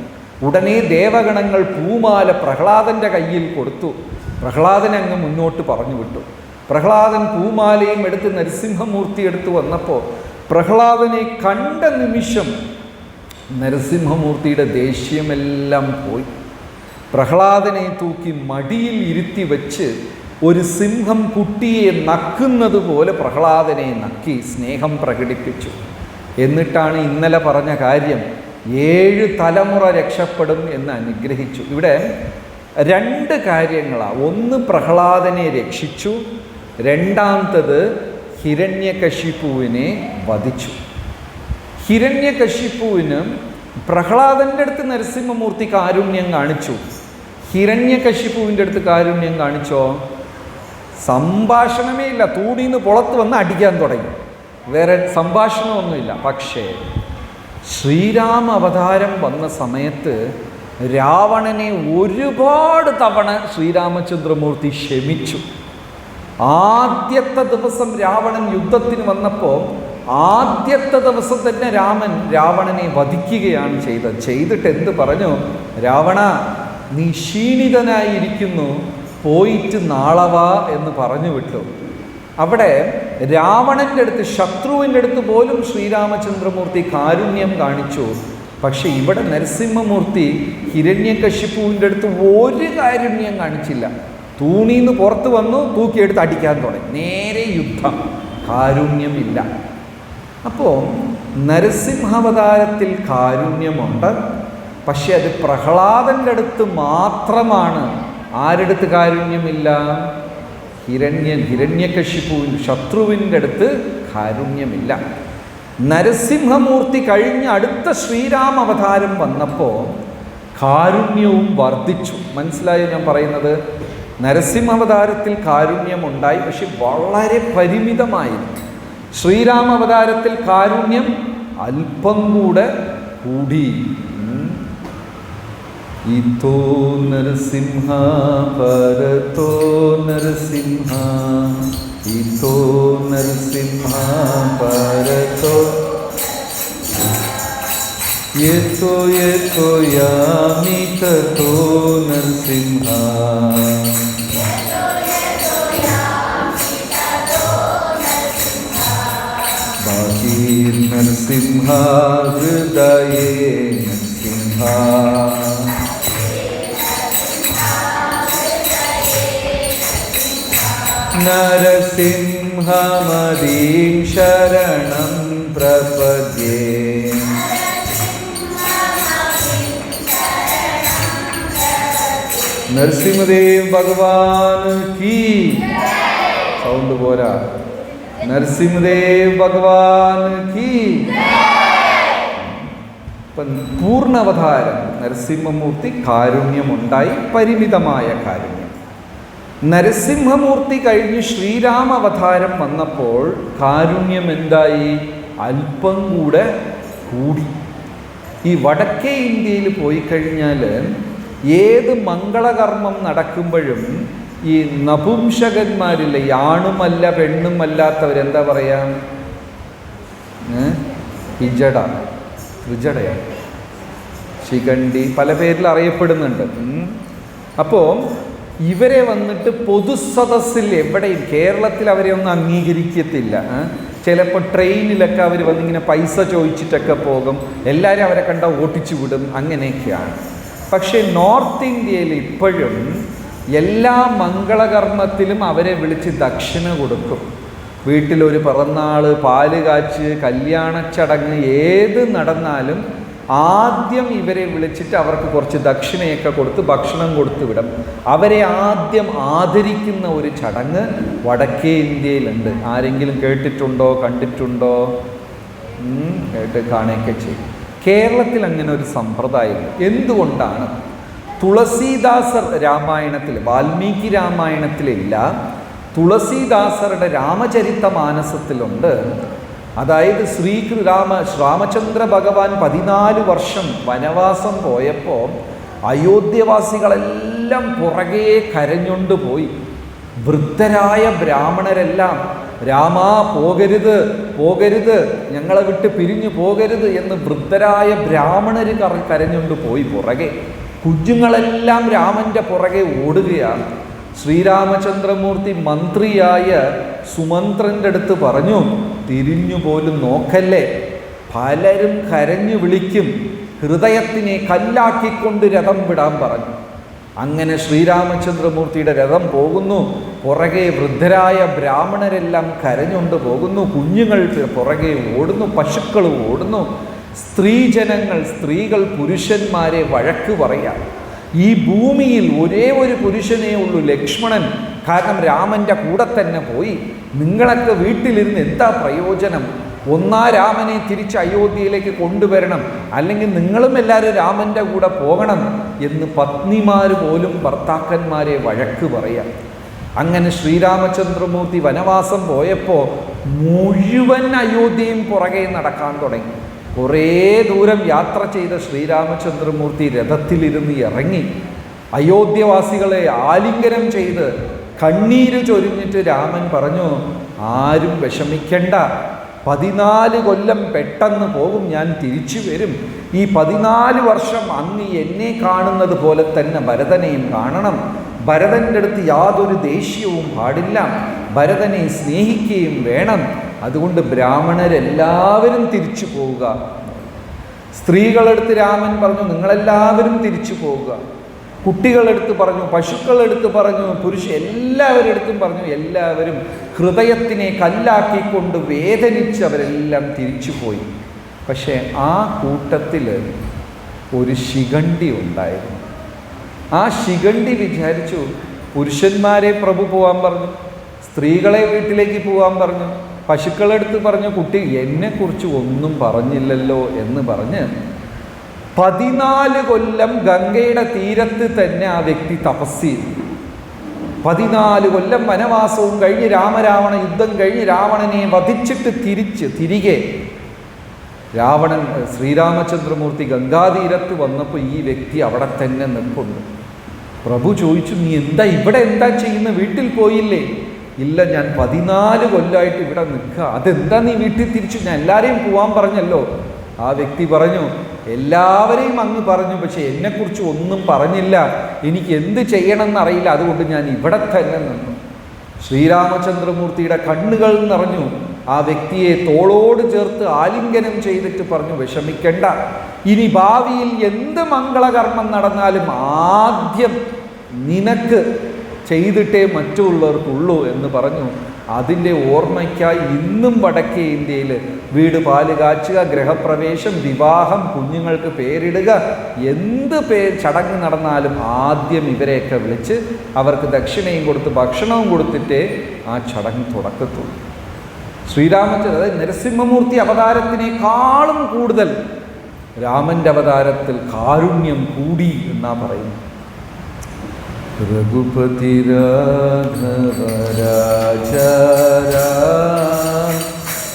ഉടനെ ദേവഗണങ്ങൾ പൂമാല പ്രഹ്ലാദൻ്റെ കയ്യിൽ കൊടുത്തു. പ്രഹ്ലാദൻ അങ്ങ് മുന്നോട്ട് പറഞ്ഞു വിട്ടു. പ്രഹ്ലാദൻ പൂമാലയും എടുത്ത് നരസിംഹമൂർത്തി എടുത്തു വന്നപ്പോൾ പ്രഹ്ലാദനെ കണ്ട നിമിഷം നരസിംഹമൂർത്തിയുടെ ദേഷ്യമെല്ലാം പോയി. പ്രഹ്ലാദനെ തൂക്കി മടിയിൽ ഇരുത്തി വെച്ച് ഒരു സിംഹം കുട്ടിയെ നക്കുന്നത് പോലെ പ്രഹ്ലാദനെ നക്കി സ്നേഹം പ്രകടിപ്പിച്ചു. എന്നിട്ടാണ് ഇന്നലെ പറഞ്ഞ കാര്യം 7 തലമുറ രക്ഷപ്പെടും എന്ന് അനുഗ്രഹിച്ചു. ഇവിടെ 2 കാര്യങ്ങളാണ്. ഒന്ന് പ്രഹ്ലാദനെ രക്ഷിച്ചു, രണ്ടാമത്തത് ഹിരണ്യകശിപുവിനെ വധിച്ചു. ഹിരണ്യകശിപുവിന് പ്രഹ്ലാദൻ്റെ അടുത്ത് നരസിംഹമൂർത്തി കാരുണ്യം കാണിച്ചു. ഹിരണ്യകശിപുവിൻ്റെ അടുത്ത് കാരുണ്യം കാണിച്ചോ? സംഭാഷണമേ ഇല്ല. തൂണിന്ന് പുറത്ത് വന്ന് അടിക്കാൻ തുടങ്ങി. വേറെ സംഭാഷണമൊന്നുമില്ല. പക്ഷേ ശ്രീരാമ അവതാരം വന്ന സമയത്ത് രാവണനെ ഒരുപാട് തവണ ശ്രീരാമചന്ദ്രമൂർത്തി ക്ഷമിച്ചു. ആദ്യത്തെ ദിവസം രാവണൻ യുദ്ധത്തിന് വന്നപ്പോൾ ആദ്യത്തെ ദിവസം തന്നെ രാവണനെ വധിക്കുകയാണ് ചെയ്തിട്ട് എന്ത് പറഞ്ഞു? രാവണ, നീ ക്ഷീണിതനായിരിക്കുന്നു, പോയിട്ട് നാളെ വാ എന്ന് പറഞ്ഞു വിട്ടു. അവിടെ രാവണൻ്റെ അടുത്ത്, ശത്രുവിൻ്റെ അടുത്ത് പോലും ശ്രീരാമചന്ദ്രമൂർത്തി കാരുണ്യം കാണിച്ചു. പക്ഷെ ഇവിടെ നരസിംഹമൂർത്തി ഹിരണ്യകശിപുവിൻ്റെ അടുത്ത് ഒരു കാരുണ്യം കാണിച്ചില്ല. തൂണിന്ന് പുറത്ത് വന്നു, തൂക്കിയെടുത്ത് അടിക്കാൻ തുടങ്ങി. നേരെ യുദ്ധം, കാരുണ്യമില്ല. അപ്പോൾ നരസിംഹാവതാരത്തിൽ കാരുണ്യമുണ്ട്. പക്ഷെ അത് പ്രഹ്ലാദൻ്റെ അടുത്ത് മാത്രമാണ്. ആരെടുത്ത് കാരുണ്യമില്ല? ഹിരണ്യകശിപുവിൻ ശത്രുവിൻ്റെ അടുത്ത് കാരുണ്യമില്ല. നരസിംഹമൂർത്തി കഴിഞ്ഞ് അടുത്ത ശ്രീരാമ അവതാരം വന്നപ്പോൾ കാരുണ്യവും വർദ്ധിച്ചു. മനസ്സിലായോ ഞാൻ പറയുന്നത്? നരസിംഹാവതാരത്തിൽ കാരുണ്യമുണ്ടായി, പക്ഷെ വളരെ പരിമിതമായിരുന്നു. ശ്രീരാമവതാരത്തിൽ കാരുണ്യം അല്പം കൂടെ കൂടി. ഇതോ നരസിംഹ പരതോ നരസിംഹ, ഇതോ നരസിംഹ പരതോ യതോ യതോ യാമി തതോ നരസിംഹ. നരസിംഹ ഹൃദയേ നരസിംഹ, നരസിംഹമദീം ശരണം പ്രപദ്യേ. നരസിംഹദേവ് ഭഗവാൻ കീ. സൗണ്ട് പോരാ. നരസിംഹദേവ് ഭഗവാൻ കീ. പൂർണ്ണാവതാരം നരസിംഹമൂർത്തി കാരുണ്യമുണ്ടായി, പരിമിതമായ കാരുണ്യം. നരസിംഹമൂർത്തി കഴിഞ്ഞ് ശ്രീരാമ അവതാരം വന്നപ്പോൾ കാരുണ്യം എന്തായി? അല്പം കൂടെ കൂടി. ഈ വടക്കേ ഇന്ത്യയിൽ പോയി കഴിഞ്ഞാൽ ഏത് മംഗളകർമ്മം നടക്കുമ്പോഴും ഈ നപുംസകന്മാരില്ലേ, ഈ ആണുമല്ല പെണ്ണുമല്ലാത്തവരെന്താ പറയാ? ഹിജട, ത്രിജടയാണ്, ശിഖണ്ഡി, പല പേരിൽ അറിയപ്പെടുന്നുണ്ട്. അപ്പോൾ ഇവരെ വന്നിട്ട് പൊതുസദസ്സിൽ എവിടെയും, കേരളത്തിൽ അവരെ ഒന്നും അംഗീകരിക്കത്തില്ല. ചിലപ്പോൾ ട്രെയിനിലൊക്കെ അവർ വന്നിങ്ങനെ പൈസ ചോദിച്ചിട്ടൊക്കെ പോകും. എല്ലാവരും അവരെ കണ്ട ഓട്ടിച്ചു വിടും. അങ്ങനെയൊക്കെയാണ്. പക്ഷേ നോർത്ത് ഇന്ത്യയിൽ ഇപ്പോഴും എല്ലാ മംഗളകർമ്മത്തിലും അവരെ വിളിച്ച് ദക്ഷിണ കൊടുക്കും. വീട്ടിലൊരു പിറന്നാൾ, പാല് കാച്ച്, കല്യാണച്ചടങ്ങ് ഏത് നടന്നാലും ആദ്യം ഇവരെ വിളിച്ചിട്ട് അവർക്ക് കുറച്ച് ദക്ഷിണയൊക്കെ കൊടുത്ത് ഭക്ഷണം കൊടുത്തു വിടും. അവരെ ആദ്യം ആദരിക്കുന്ന ഒരു ചടങ്ങ് വടക്കേ ഇന്ത്യയിലുണ്ട്. ആരെങ്കിലും കേട്ടിട്ടുണ്ടോ, കണ്ടിട്ടുണ്ടോ? കേട്ട് കാണുകയൊക്കെ ചെയ്യും. കേരളത്തിൽ അങ്ങനെ ഒരു സമ്പ്രദായം എന്തുകൊണ്ടാണ്? തുളസീദാസർ രാമായണത്തിൽ, വാൽമീകി രാമായണത്തിലില്ല, തുളസീദാസരുടെ രാമചരിതമാനസത്തിലുണ്ട്. അതായത് രാമചന്ദ്ര ഭഗവാൻ 14 വർഷം വനവാസം പോയപ്പോൾ അയോധ്യവാസികളെല്ലാം പുറകെ കരഞ്ഞുകൊണ്ട് പോയി. വൃദ്ധരായ ബ്രാഹ്മണരെല്ലാം രാമാ പോകരുത് പോകരുത്, ഞങ്ങളെ വിട്ട് പിരിഞ്ഞു പോകരുത് എന്ന് വൃദ്ധരായ ബ്രാഹ്മണർ കരഞ്ഞുകൊണ്ട് പോയി പുറകെ. കുഞ്ഞുങ്ങളെല്ലാം രാമൻ്റെ പുറകെ ഓടുകയാണ്. ശ്രീരാമചന്ദ്രമൂർത്തി മന്ത്രിയായ സുമന്ത്രൻ്റെ അടുത്ത് പറഞ്ഞു, തിരിഞ്ഞു പോലും നോക്കല്ലേ, പലരും കരഞ്ഞു വിളിക്കും, ഹൃദയത്തിനെ കല്ലാക്കിക്കൊണ്ട് രഥം വിടാൻ പറഞ്ഞു. അങ്ങനെ ശ്രീരാമചന്ദ്രമൂർത്തിയുടെ രഥം പോകുന്നു. പുറകെ വൃദ്ധരായ ബ്രാഹ്മണരെല്ലാം കരഞ്ഞുകൊണ്ട് പോകുന്നു. കുഞ്ഞുങ്ങൾ പുറകെ ഓടുന്നു, പശുക്കൾ ഓടുന്നു. സ്ത്രീകൾ പുരുഷന്മാരെ വഴക്ക് പറയാം. ഈ ഭൂമിയിൽ ഒരേ ഒരു പുരുഷനേ ഉള്ളൂ, ലക്ഷ്മണൻ. കാരണം രാമൻ്റെ കൂടെ തന്നെ പോയി. നിങ്ങളൊക്കെ വീട്ടിലിരുന്ന് എന്താ പ്രയോജനം? ഒന്നാ രാമനെ തിരിച്ച് അയോധ്യയിലേക്ക് കൊണ്ടുവരണം, അല്ലെങ്കിൽ നിങ്ങളും എല്ലാവരും രാമൻ്റെ കൂടെ പോകണം എന്ന് പത്നിമാർ പോലും ഭർത്താക്കന്മാരെ വഴക്ക് പറയാം. അങ്ങനെ ശ്രീരാമചന്ദ്രമൂർത്തി വനവാസം പോയപ്പോൾ മുഴുവൻ അയോധ്യയും പുറകെ നടക്കാൻ തുടങ്ങി. കുറേ ദൂരം യാത്ര ചെയ്ത ശ്രീരാമചന്ദ്രമൂർത്തി രഥത്തിലിരുന്ന് ഇറങ്ങി. അയോധ്യവാസികളെ ആലിംഗനം ചെയ്ത് കണ്ണീര് ചൊരിഞ്ഞിട്ട് രാമൻ പറഞ്ഞു, ആരും വിഷമിക്കണ്ട, 14 കൊല്ലം പെട്ടെന്ന് പോകും, ഞാൻ തിരിച്ചു വരും. ഈ 14 വർഷം അങ്ങ് എന്നെ കാണുന്നത് പോലെ തന്നെ ഭരതനെയും കാണണം. ഭരതൻ്റെ അടുത്ത് യാതൊരു ദേഷ്യവും പാടില്ല, ഭരതനെ സ്നേഹിക്കുകയും വേണം. അതുകൊണ്ട് ബ്രാഹ്മണരെല്ലാവരും തിരിച്ചു പോവുക. സ്ത്രീകളെടുത്ത് രാമൻ പറഞ്ഞു, നിങ്ങളെല്ലാവരും തിരിച്ചു പോവുക. കുട്ടികളെടുത്ത് പറഞ്ഞു, പശുക്കളെടുത്ത് പറഞ്ഞു, എല്ലാവരെടുത്തും പറഞ്ഞു. എല്ലാവരും ഹൃദയത്തിനെ കല്ലാക്കിക്കൊണ്ട് വേദനിച്ചവരെല്ലാം തിരിച്ചുപോയി. പക്ഷേ ആ കൂട്ടത്തിൽ ഒരു ശിഖണ്ഡി ഉണ്ടായിരുന്നു. ആ ശിഖണ്ഡി വിചാരിച്ചു, പുരുഷന്മാരെ പ്രഭു പോകാൻ പറഞ്ഞു, സ്ത്രീകളെ വീട്ടിലേക്ക് പോകാൻ പറഞ്ഞു, പശുക്കളെടുത്ത് പറഞ്ഞു, കുട്ടി എന്നെക്കുറിച്ച് ഒന്നും പറഞ്ഞില്ലല്ലോ എന്ന് പറഞ്ഞ് 14 കൊല്ലം ഗംഗയുടെ തീരത്ത് തന്നെ ആ വ്യക്തി തപസ് ചെയ്തു. 14 കൊല്ലം വനവാസവും കഴിഞ്ഞ് രാമരാവണ യുദ്ധം കഴിഞ്ഞ് രാവണനെ വധിച്ചിട്ട് തിരികെ ശ്രീരാമചന്ദ്രമൂർത്തി ഗംഗാതീരത്ത് വന്നപ്പോൾ ഈ വ്യക്തി അവിടെ തന്നെ നിൽപ്പുണ്ട്. പ്രഭു ചോദിച്ചു, നീ എന്താ ചെയ്യുന്ന, വീട്ടിൽ പോയില്ലേ? ഇല്ല, ഞാൻ 14 കൊല്ലമായിട്ട് ഇവിടെ നിൽക്കുക. അതെന്താ നീ വീട്ടിൽ തിരിച്ചു? ഞാൻ എല്ലാവരെയും പോവാൻ പറഞ്ഞല്ലോ. ആ വ്യക്തി പറഞ്ഞു, എല്ലാവരെയും അങ്ങ് പറഞ്ഞു, പക്ഷെ എന്നെക്കുറിച്ച് ഒന്നും പറഞ്ഞില്ല. എനിക്ക് എന്ത് ചെയ്യണമെന്നറിയില്ല, അതുകൊണ്ട് ഞാൻ ഇവിടെ തന്നെ നിന്നു. ശ്രീരാമചന്ദ്രമൂർത്തിയുടെ കണ്ണുകൾ നിറഞ്ഞു. ആ വ്യക്തിയെ തോളോട് ചേർത്ത് ആലിംഗനം ചെയ്തിട്ട് പറഞ്ഞു, വിഷമിക്കണ്ട, ഇനി ഭാവിയിൽ എന്ത് മംഗളകർമ്മം നടന്നാലും ആദ്യം നിനക്ക് ചെയ്തിട്ടേ മറ്റുള്ളവർക്കുള്ളൂ എന്ന് പറഞ്ഞു. അതിൻ്റെ ഓർമ്മയ്ക്കായി ഇന്നും വടക്കേ ഇന്ത്യയിൽ വീട് പാല് കാച്ചുക, ഗൃഹപ്രവേശം, വിവാഹം, കുഞ്ഞുങ്ങൾക്ക് പേരിടുക, എന്ത് ചടങ്ങ് നടന്നാലും ആദ്യം ഇവരെയൊക്കെ വിളിച്ച് അവർക്ക് ദക്ഷിണയും കൊടുത്ത് ഭക്ഷണവും കൊടുത്തിട്ടേ ആ ചടങ്ങ് തുടക്കത്തുള്ളൂ. ശ്രീരാമചന്ദ്രൻ, അതായത് നരസിംഹമൂർത്തി അവതാരത്തിനേക്കാളും കൂടുതൽ രാമൻ്റെ അവതാരത്തിൽ കാരുണ്യം കൂടി എന്നാ പറയുന്നു. രഘുപതി രാഘവ രാജ രാം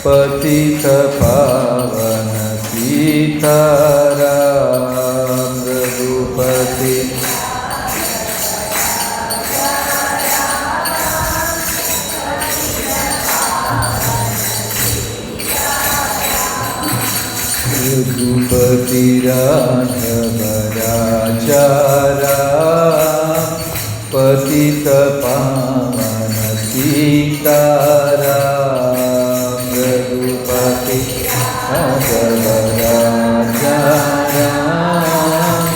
പതിത പാവന സീതാരാം. രഘുപതി രഘുപതി രാഘവ രാജ രാം പതിത പാവന സീതാരാം. രഘുപതി രാഘവ രാജ രാം.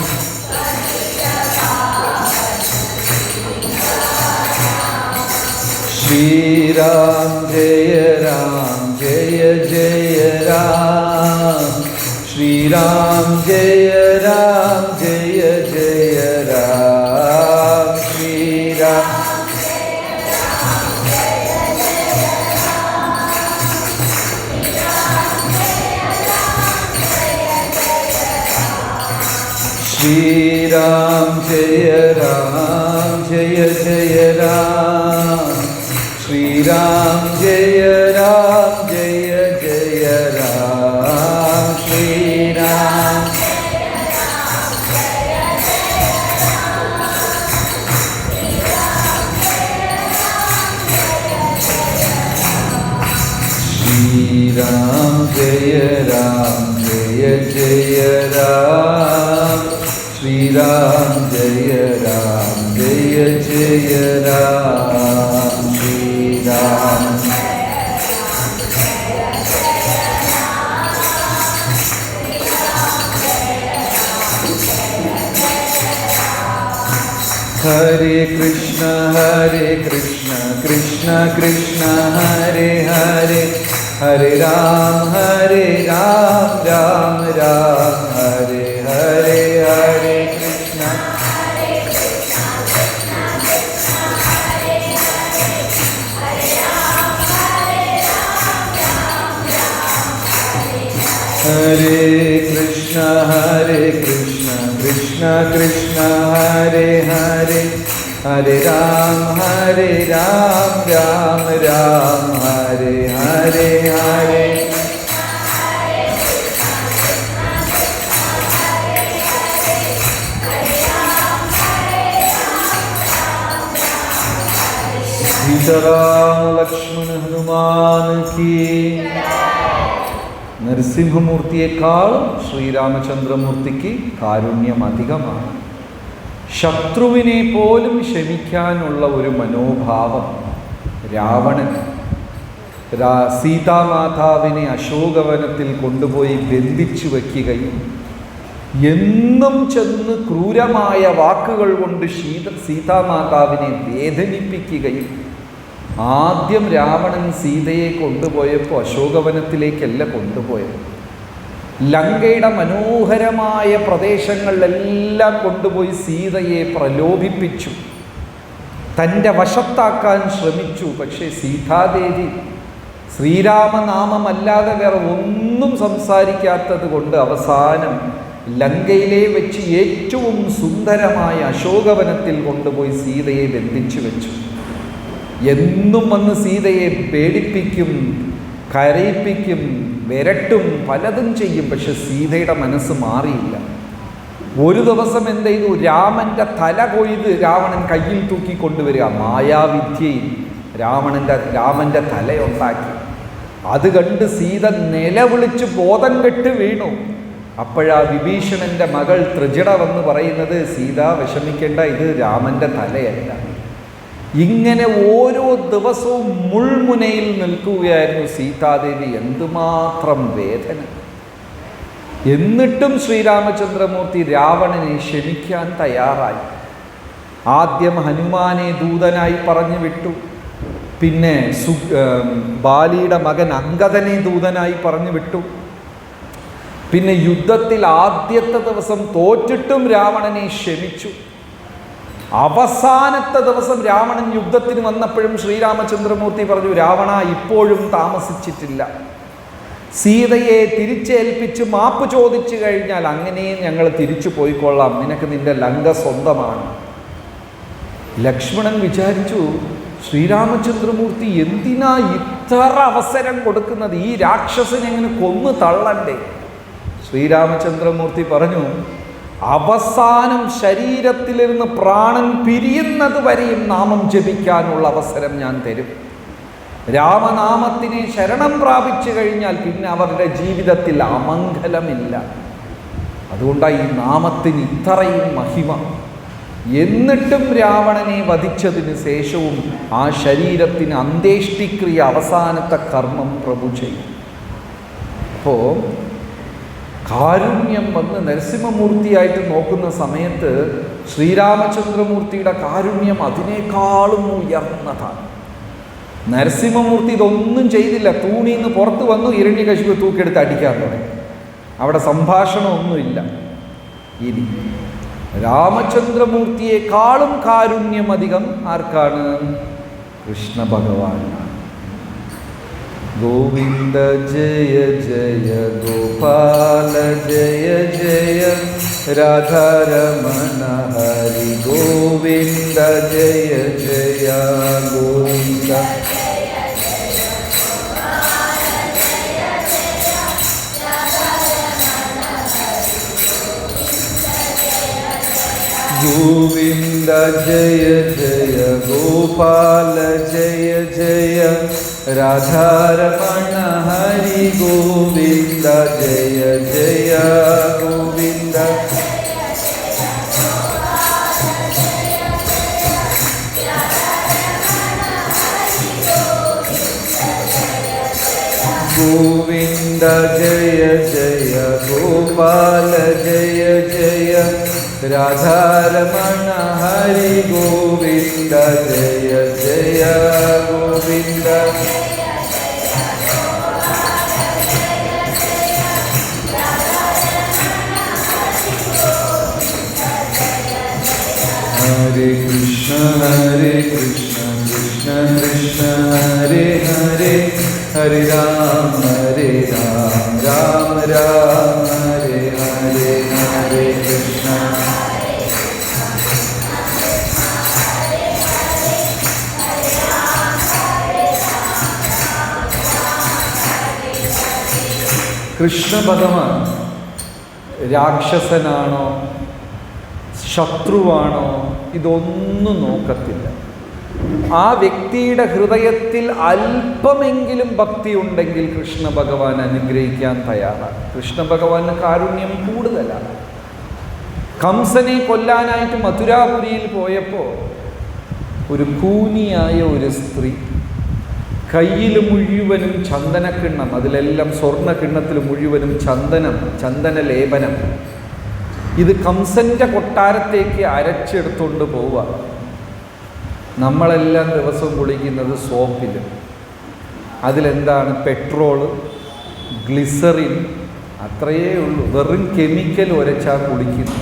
ശ്രീരാം ജയ രാം ജയ ജയ രാം. ശ്രീരാം ജയ രാം ജയ ജയ രാം. ശ്രീരാം ശ്രീരാം ജയ രാം ജയ ജയ രാം. ശ്രീരാം ജയ രാം ജയ ജയ രാം. ശ്രീരാം ശ്രീരാം ജയ ജയ രാം, ശ്രീരാം ജയ ജയ രാം, ശ്രീരാം. ഹരേ കൃഷ്ണ കൃഷ്ണ കൃഷ്ണ ഹരേ ഹരേ, ഹരേ രാം രാം രാം ഹരേ ഹരേ, ഹരേ കൃഷ്ണ ഹരേ കൃഷ്ണ കൃഷ്ണ കൃഷ്ണ ഹരേ ഹരേ, ഹരേ രാം രാം രാം ഹരേ ഹരേ, ഹരേ സീതാറാം ലക്ഷ്മണ ഹനുമാൻ കീ. നരസിംഹമൂർത്തിയേക്കാൾ ശ്രീരാമചന്ദ്രമൂർത്തിക്ക് കാരുണ്യം അധികമാണ്. ശത്രുവിനെ പോലും ക്ഷമിക്കാനുള്ള ഒരു മനോഭാവം രാവണൻ. സീതാമാതാവിനെ അശോകവനത്തിൽ കൊണ്ടുപോയി ബന്ധിച്ചു വയ്ക്കുകയും എന്നും ചെന്ന് ക്രൂരമായ വാക്കുകൾ കൊണ്ട് സീതാമാതാവിനെ വേദനിപ്പിക്കുകയും, ആദ്യം രാവണൻ സീതയെ കൊണ്ടുപോയപ്പോൾ അശോകവനത്തിലേക്കല്ല കൊണ്ടുപോയത്, ലങ്കയുടെ മനോഹരമായ പ്രദേശങ്ങളിലെല്ലാം കൊണ്ടുപോയി സീതയെ പ്രലോഭിപ്പിച്ചു, തൻ്റെ വശത്താക്കാൻ ശ്രമിച്ചു. പക്ഷേ സീതാദേവി ശ്രീരാമനാമമല്ലാതെ വേറെ ഒന്നും സംസാരിക്കാത്തത് കൊണ്ട് അവസാനം ലങ്കയിലെ വെച്ച് ഏറ്റവും സുന്ദരമായ അശോകവനത്തിൽ കൊണ്ടുപോയി സീതയെ ബന്ധിച്ചു വെച്ചു. എന്നും വന്ന് സീതയെ പേടിപ്പിക്കും, കരയിപ്പിക്കും, വിരട്ടും, പലതും ചെയ്യും. പക്ഷെ സീതയുടെ മനസ്സ് മാറിയില്ല. ഒരു ദിവസം എന്ത് ചെയ്തു? രാമൻ്റെ തല കൊയ്ത് രാവണൻ കയ്യിൽ തൂക്കി കൊണ്ടുവരിക. മായാവിദ്യയിൽ രാമൻ്റെ തലയുണ്ടാക്കി. അത് കണ്ട് സീത നിലവിളിച്ച് ബോധം കെട്ട് വീണു. അപ്പോഴാ വിഭീഷണൻ്റെ മകൾ ത്രിജട വന്ന് പറയുന്നത്, സീത വിഷമിക്കേണ്ട, ഇത് രാമൻ്റെ തലയല്ല. ഇങ്ങനെ ഓരോ ദിവസവും മുൾമുനയിൽ നിൽക്കുകയായിരുന്നു സീതാദേവി. എന്തുമാത്രം വേദന! എന്നിട്ടും ശ്രീരാമചന്ദ്രമൂർത്തി രാവണനെ ക്ഷമിക്കാൻ തയ്യാറായി. ആദ്യം ഹനുമാനെ ദൂതനായി പറഞ്ഞു വിട്ടു. പിന്നെ ബാലിയുടെ മകൻ അംഗദനെ ദൂതനായി പറഞ്ഞു വിട്ടു. പിന്നെ യുദ്ധത്തിൽ ആദ്യത്തെ ദിവസം തോറ്റിട്ടും രാവണനെ ക്ഷമിച്ചു. അവസാനത്തെ ദിവസം രാവണൻ യുദ്ധത്തിന് വന്നപ്പോഴും ശ്രീരാമചന്ദ്രമൂർത്തി പറഞ്ഞു, രാവണ ഇപ്പോഴും താമസിച്ചിട്ടില്ല. സീതയെ തിരിച്ചേൽപ്പിച്ച് മാപ്പ് ചോദിച്ചു കഴിഞ്ഞാൽ അങ്ങനെയും ഞങ്ങൾ തിരിച്ചു പോയിക്കൊള്ളാം, നിനക്ക് നിന്റെ ലങ്ക സ്വന്തമാണ്. ലക്ഷ്മണൻ വിചാരിച്ചു, ശ്രീരാമചന്ദ്രമൂർത്തി എന്തിനാ ഇത്ര അവസരം കൊടുക്കുന്നത്? ഈ രാക്ഷസനെ എങ്ങനെ കൊന്നു തള്ളണ്ടേ? ശ്രീരാമചന്ദ്രമൂർത്തി പറഞ്ഞു, അവസാനം ശരീരത്തിലിരുന്ന് പ്രാണൻ പിരിയുന്നത് വരെയും നാമം ജപിക്കാനുള്ള അവസരം ഞാൻ തരും. രാമനാമത്തിനെ ശരണം പ്രാപിച്ചു കഴിഞ്ഞാൽ പിന്നെ അവരുടെ ജീവിതത്തിൽ അമംഗലമില്ല. അതുകൊണ്ടാണ് ഈ നാമത്തിന് ഇത്രയും മഹിമ. എന്നിട്ടും രാവണനെ വധിച്ചതിന് ശേഷവും ആ ശരീരത്തിന് അന്ത്യേഷ്ടിക്രിയ, അവസാനത്തെ കർമ്മം പ്രഭു ചെയ്യും. അപ്പോൾ കാരുണ്യം വന്ന് നരസിംഹമൂർത്തിയായിട്ട് നോക്കുന്ന സമയത്ത് ശ്രീരാമചന്ദ്രമൂർത്തിയുടെ കാരുണ്യം അതിനേക്കാളും ഉയർന്നതാണ്. നരസിംഹമൂർത്തി ഇതൊന്നും ചെയ്തില്ല. തൂണിൽ നിന്ന് പുറത്ത് വന്നു, ഹിരണ്യകശിപു തൂക്കിയെടുത്ത് അടിക്കാൻ തുടങ്ങി. അവിടെ സംഭാഷണമൊന്നുമില്ല. ഇനി രാമചന്ദ്രമൂർത്തിയെക്കാളും കാരുണ്യം അധികം ആർക്കാണ്? കൃഷ്ണ ഭഗവാനാണ്. ഗോവിന്ദ ജയ ജയ ഗോപാല ജയ ജയ രാധാരമണ ഹരി ഗോവിന്ദ ജയ ജയ ഗോവിന്ദ ഗോവിന്ദ ജയ ജയ ഗോപാല ജയ ജയ രാധാരമണ ഹരി ഗോവിന്ദ ജയ ജയ ഗോവിന്ദ. ഗോവിന്ദ ജയ ജയ ഗോപാല ജയ ജയ രാധാരമണ ഹരി ഗോവിന്ദ ജയ ജയ ഗോവിന്ദ. ഹരേ കൃഷ്ണ കൃഷ്ണ കൃഷ്ണ ഹരേ ഹരേ, ഹരേ രാം രാം രാം ഹരേ ഹരേ. ഹരേ കൃഷ്ണ കൃഷ്ണ ഭഗവാൻ രാക്ഷസനാണോ ശത്രുവാണോ ഇതൊന്നും നോക്കത്തില്ല. ആ വ്യക്തിയുടെ ഹൃദയത്തിൽ അല്പമെങ്കിലും ഭക്തി ഉണ്ടെങ്കിൽ കൃഷ്ണ ഭഗവാൻ അനുഗ്രഹിക്കാൻ തയ്യാറാണ്. കൃഷ്ണ ഭഗവാന് കാരുണ്യം കൂടുതലാണ്. കംസനെ കൊല്ലാനായിട്ട് മഥുരാപുരിയിൽ പോയപ്പോൾ ഒരു കൂനിയായ ഒരു സ്ത്രീ കയ്യിൽ മുഴുവനും ചന്ദനക്കിണ്ണം, അതിലെല്ലാം സ്വർണ്ണ കിണ്ണത്തിൽ മുഴുവനും ചന്ദന ലേപനം, ഇത് കംസന്റെ കൊട്ടാരത്തേക്ക് അരച്ചെടുത്തുകൊണ്ട് പോവുക. നമ്മളെല്ലാം ദിവസവും കുളിക്കുന്നത് സോപ്പിൽ, അതിലെന്താണ് പെട്രോള്, ഗ്ലിസറിൻ, അത്രയേ ഉള്ളൂ. വെറും കെമിക്കൽ ഉരച്ചാൽ കുളിക്കുന്നു.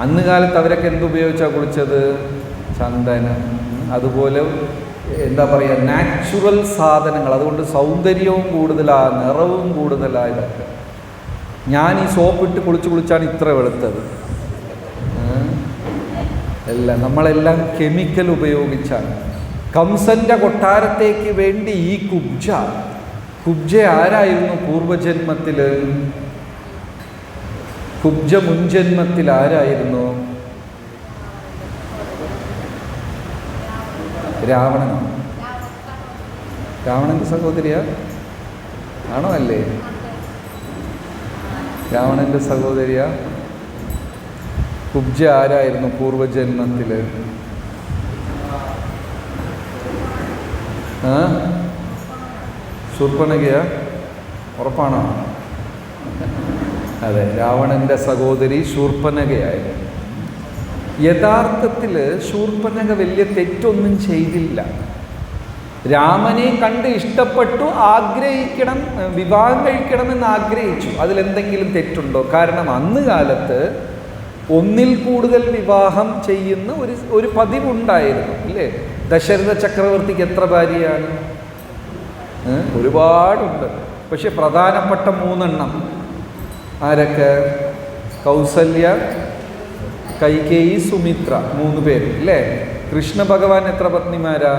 അന്ന് കാലത്ത് അവരൊക്കെ എന്തുപയോഗിച്ചാണ് കുളിച്ചത്? ചന്ദനം. അതുപോലെ എന്താ പറയുക, നാച്ചുറൽ സാധനങ്ങൾ. അതുകൊണ്ട് സൗന്ദര്യവും കൂടുതലാണ്, നിറവും കൂടുതലാണ്. ഇതൊക്കെ ഞാൻ ഈ സോപ്പിട്ട് കുളിച്ചാണ് ഇത്ര വെളുത്തത്. എല്ലാം നമ്മളെല്ലാം കെമിക്കൽ ഉപയോഗിച്ചാണ്. കംസന്റെ കൊട്ടാരത്തേക്ക് വേണ്ടി ഈ കുബ്ജ ആരായിരുന്നു പൂർവജന്മത്തിൽ? കുബ്ജ മുൻജന്മത്തിൽ ആരായിരുന്നു? രാവണനാണ്. രാവണന്റെ സഹോദരിയാ ആണോ? അല്ലേ? രാവണന്റെ സഹോദരിയാ. കുബ്ജ ആരായിരുന്നു പൂർവജന്മത്തിൽ? ശൂർപ്പണഖയാ? ഉറപ്പാണോ? അതെ, രാവണന്റെ സഹോദരി ശൂർപ്പണഖയായിരുന്നു. യഥാർത്ഥത്തിൽ ശൂർപ്പണഖ വലിയ തെറ്റൊന്നും ചെയ്തില്ല. രാമനെ കണ്ട് ഇഷ്ടപ്പെട്ടു, ആഗ്രഹിക്കണം, വിവാഹം കഴിക്കണമെന്ന് ആഗ്രഹിച്ചു. അതിലെന്തെങ്കിലും തെറ്റുണ്ടോ? കാരണം അന്ന് കാലത്ത് ഒന്നിൽ കൂടുതൽ വിവാഹം ചെയ്യുന്ന ഒരു പതിവുണ്ടായിരുന്നു, ഇല്ലേ? ദശരഥ ചക്രവർത്തിക്ക് എത്ര ഭാര്യയാണ്? ഒരുപാടുണ്ട്. പക്ഷെ പ്രധാനപ്പെട്ട 3 ആരൊക്കെ? കൗസല്യ, കൈകേയി, സുമിത്ര, 3 പേര്, ഇല്ലേ? കൃഷ്ണ ഭഗവാൻ എത്ര പത്നിമാരാ?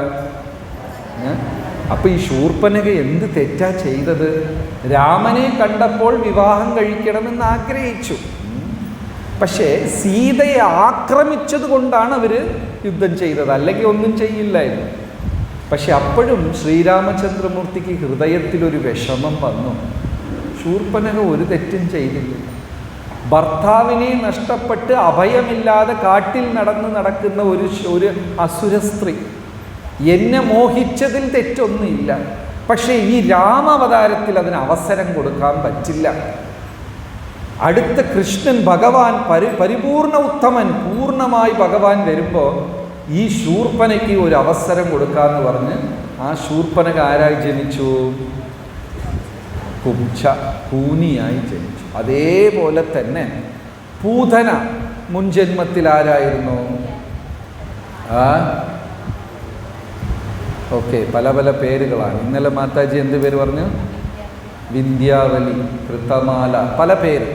അപ്പൊ ഈ ശൂർപ്പണഖ എന്ത് തെറ്റാ ചെയ്തത്? രാമനെ കണ്ടപ്പോൾ വിവാഹം കഴിക്കണമെന്ന് ആഗ്രഹിച്ചു. പക്ഷേ സീതയെ ആക്രമിച്ചത് കൊണ്ടാണ് അവർ യുദ്ധം ചെയ്തത്, അല്ലെങ്കിൽ ഒന്നും ചെയ്യില്ലായിരുന്നു. പക്ഷെ അപ്പോഴും ശ്രീരാമചന്ദ്രമൂർത്തിക്ക് ഹൃദയത്തിലൊരു വിഷമം വന്നു. ശൂർപ്പണഖ ഒരു തെറ്റും ചെയ്തില്ല. ഭർത്താവിനെ നഷ്ടപ്പെട്ട് അഭയമില്ലാതെ കാട്ടിൽ നടക്കുന്ന ഒരു അസുര സ്ത്രീ. എന്നെ മോഹിച്ചതിൽ തെറ്റൊന്നുമില്ല. പക്ഷേ ഈ രാമാവതാരത്തിൽ അതിന് അവസരം കൊടുക്കാൻ പറ്റില്ല. അടുത്ത കൃഷ്ണൻ ഭഗവാൻ പരിപൂർണ ഉത്തമൻ, പൂർണ്ണമായി ഭഗവാൻ വരുമ്പോൾ ഈ ശൂർപ്പണയ്ക്ക് ഒരു അവസരം കൊടുക്കാമെന്ന് പറഞ്ഞ് ആ ശൂർപ്പണഖ ആരായി ജനിച്ചു? കുബ്ജ, കൂനിയായി ജനിച്ചു. അതേപോലെ തന്നെ പൂതന മുൻജന്മത്തിൽ ആരായിരുന്നു? ഓക്കെ, പല പല പേരുകളാണ്. ഇന്നലെ മാതാജി എന്ത് പേര് പറഞ്ഞു? വിന്ധ്യാവലി, കൃതമാല, പല പേര്.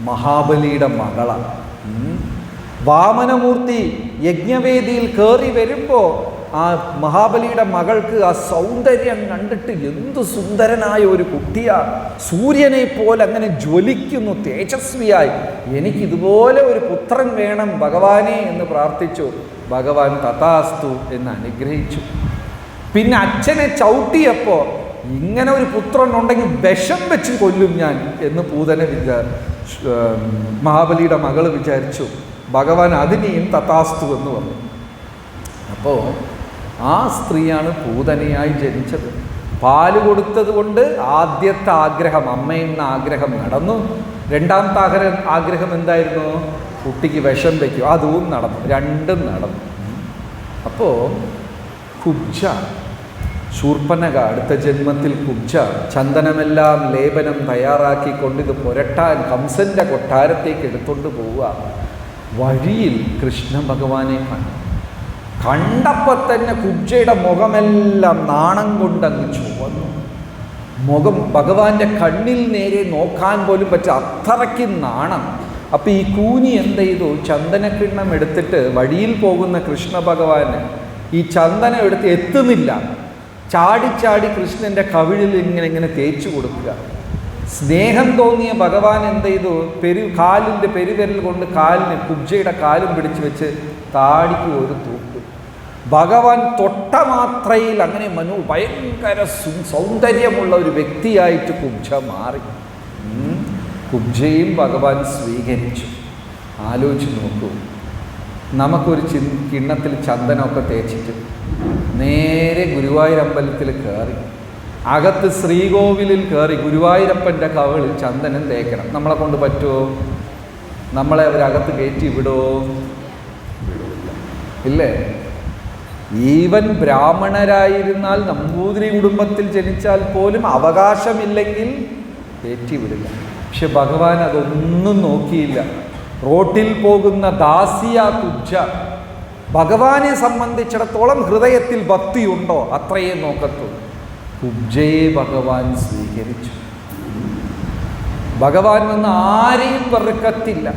മഹാബലിയുടെ മകളാണ്. വാമനമൂർത്തി യജ്ഞവേദിയിൽ കയറി വരുമ്പോൾ ആ മഹാബലിയുടെ മകൾക്ക് ആ സൗന്ദര്യം കണ്ടിട്ട് എന്ത് സുന്ദരനായ ഒരു കുട്ടിയാ, സൂര്യനെ പോലെ അങ്ങനെ ജ്വലിക്കുന്നു, തേജസ്വിയായി. എനിക്കിതുപോലെ ഒരു പുത്രൻ വേണം ഭഗവാനെ എന്ന് പ്രാർത്ഥിച്ചു. ഭഗവാൻ തഥാസ്തു എന്ന് അനുഗ്രഹിച്ചു. പിന്നെ അച്ഛനെ ചവിട്ടിയപ്പോൾ ഇങ്ങനെ ഒരു പുത്രൻ ഉണ്ടെങ്കിൽ വിഷം വെച്ച് കൊല്ലും ഞാൻ എന്ന് പൂതന മഹാബലിയുടെ മകൾ വിചാരിച്ചു. ഭഗവാൻ അതിനെയും തഥാസ്തു എന്ന് പറഞ്ഞു. അപ്പോൾ ആ സ്ത്രീയാണ് പൂതനയായി ജനിച്ചത്. പാല് കൊടുത്തത് കൊണ്ട് ആദ്യത്തെ ആഗ്രഹം, അമ്മയെന്ന ആഗ്രഹം നടന്നു. രണ്ടാമത്തെ ആഗ്രഹം എന്തായിരുന്നു? കുട്ടിക്ക് വിഷം വയ്ക്കും. അതും നടന്നു, രണ്ടും നടന്നു. അപ്പോൾ കുബ്ജ, ശൂർപ്പനഖ അടുത്ത ജന്മത്തിൽ കുബ്ജ ചന്ദനമെല്ലാം ലേപനം തയ്യാറാക്കിക്കൊണ്ട് ഇത് പുരട്ടാൻ കംസന്റെ കൊട്ടാരത്തേക്ക് എടുത്തുകൊണ്ട് പോവുക. വഴിയിൽ കൃഷ്ണ ഭഗവാനെ കണ്ടപ്പോൾ തന്നെ കുബ്ജയുടെ മുഖമെല്ലാം നാണം കൊണ്ടങ്ങ് ചുവന്നു. മുഖം ഭഗവാന്റെ കണ്ണിൽ നേരെ നോക്കാൻ പോലും പറ്റുക, അത്രയ്ക്ക് നാണം. അപ്പം ഈ കൂനി എന്ത് ചെയ്തു? ചന്ദനക്കിണ്ണം എടുത്തിട്ട് വഴിയിൽ പോകുന്ന കൃഷ്ണ ഭഗവാന് ഈ ചന്ദനം എടുത്ത് എത്തുന്നില്ല, ചാടി ചാടി കൃഷ്ണൻ്റെ കവിളിൽ ഇങ്ങനെ തേച്ചു കൊടുക്കുക. സ്നേഹം തോന്നിയ ഭഗവാൻ എന്ത് ചെയ്തു? കാലിൻ്റെ പെരുവിരൽ കൊണ്ട് കുബ്ജയുടെ കാലും പിടിച്ചു വെച്ച് താടിക്ക് ഒരു തൂക്ക്. ഭഗവാൻ തൊട്ട മാത്രയിൽ അങ്ങനെ ഭയങ്കര സൗന്ദര്യമുള്ള ഒരു വ്യക്തിയായിട്ട് കുബ്ജ മാറി. കുബ്ജയും ഭഗവാൻ സ്വീകരിച്ചു. ആലോചിച്ച് നോക്കൂ, നമുക്കൊരു കിണ്ണത്തിൽ ചന്ദനമൊക്കെ തേച്ചിട്ട് നേരെ ഗുരുവായൂരമ്പലത്തിൽ കയറി, അകത്ത് ശ്രീകോവിലിൽ കയറി ഗുരുവായൂരപ്പൻ്റെ കവളിൽ ചന്ദനം തേക്കണം. നമ്മളെ കൊണ്ട് പറ്റുമോ? നമ്മളെ അവരകത്ത് കയറ്റി വിടുമോ? ഇല്ലേ? ഈവൻ ബ്രാഹ്മണരായിരുന്നാൽ, നമ്പൂതിരി കുടുംബത്തിൽ ജനിച്ചാൽ പോലും അവകാശമില്ലെങ്കിൽ കയറ്റി വിടില്ല. പക്ഷെ ഭഗവാൻ അതൊന്നും നോക്കിയില്ല. റോട്ടിൽ പോകുന്ന ദാസിയ കുബ്ജ, ഭഗവാനെ സംബന്ധിച്ചിടത്തോളം ഹൃദയത്തിൽ ഭക്തിയുണ്ടോ അത്രയേ നോക്കത്തുള്ളൂ. കുബ്ജയെ ഭഗവാൻ സ്വീകരിച്ചു. ഭഗവാൻ വന്ന് ആരെയും വെറുക്കത്തില്ല,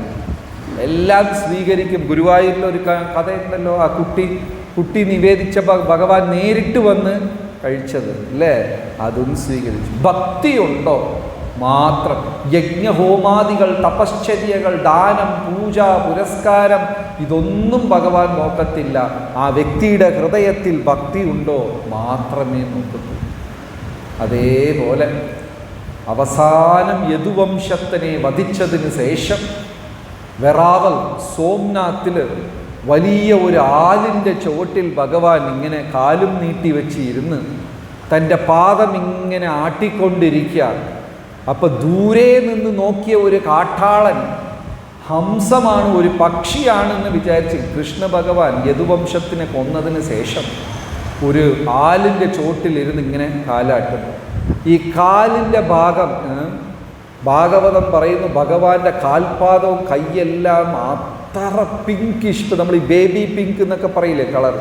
എല്ലാം സ്വീകരിക്കും. ഗുരുവായൂരിലൊരു കഥയുണ്ടല്ലോ, ആ കുട്ടി നിവേദിച്ച ഭഗവാൻ നേരിട്ട് വന്ന് കഴിച്ചത് അല്ലേ, അതും സ്വീകരിച്ചു. ഭക്തിയുണ്ടോ മാത്രം. യജ്ഞഹോമാദികൾ, തപശ്ചര്യകൾ, ദാനം, പൂജ, പുരസ്കാരം ഇതൊന്നും ഭഗവാൻ നോക്കത്തില്ല. ആ വ്യക്തിയുടെ ഹൃദയത്തിൽ ഭക്തി ഉണ്ടോ മാത്രമേ നോക്കത്തുള്ളൂ. അതേപോലെ അവസാനം യദുവംശത്തിനെ വധിച്ചതിന് ശേഷം വെറാവൽ സോംനാഥിൽ വലിയ ഒരു ആലിൻ്റെ ചുവട്ടിൽ ഭഗവാൻ ഇങ്ങനെ കാലും നീട്ടി വെച്ച് ഇരുന്ന് തൻ്റെ പാദം ഇങ്ങനെ ആട്ടിക്കൊണ്ടിരിക്കുക. അപ്പം ദൂരെ നിന്ന് നോക്കിയ ഒരു കാട്ടാളൻ ഹംസമാണ്, ഒരു പക്ഷിയാണെന്ന് വിചാരിച്ച് കൃഷ്ണ ഭഗവാൻ യദുവംശത്തിനെ കൊന്നതിന് ശേഷം ഒരു ആലിൻ്റെ ചോട്ടിലിരുന്ന് ഇങ്ങനെ കാലാട്ടുന്നു. ഈ കാലിൻ്റെ ഭാഗം ഭാഗവതം പറയുന്നു, ഭഗവാന്റെ കാൽപാദവും കൈയെല്ലാം അത്ര പിങ്കിഷ്, നമ്മൾ ഈ ബേബി പിങ്ക് എന്നൊക്കെ പറയില്ലേ കളർ,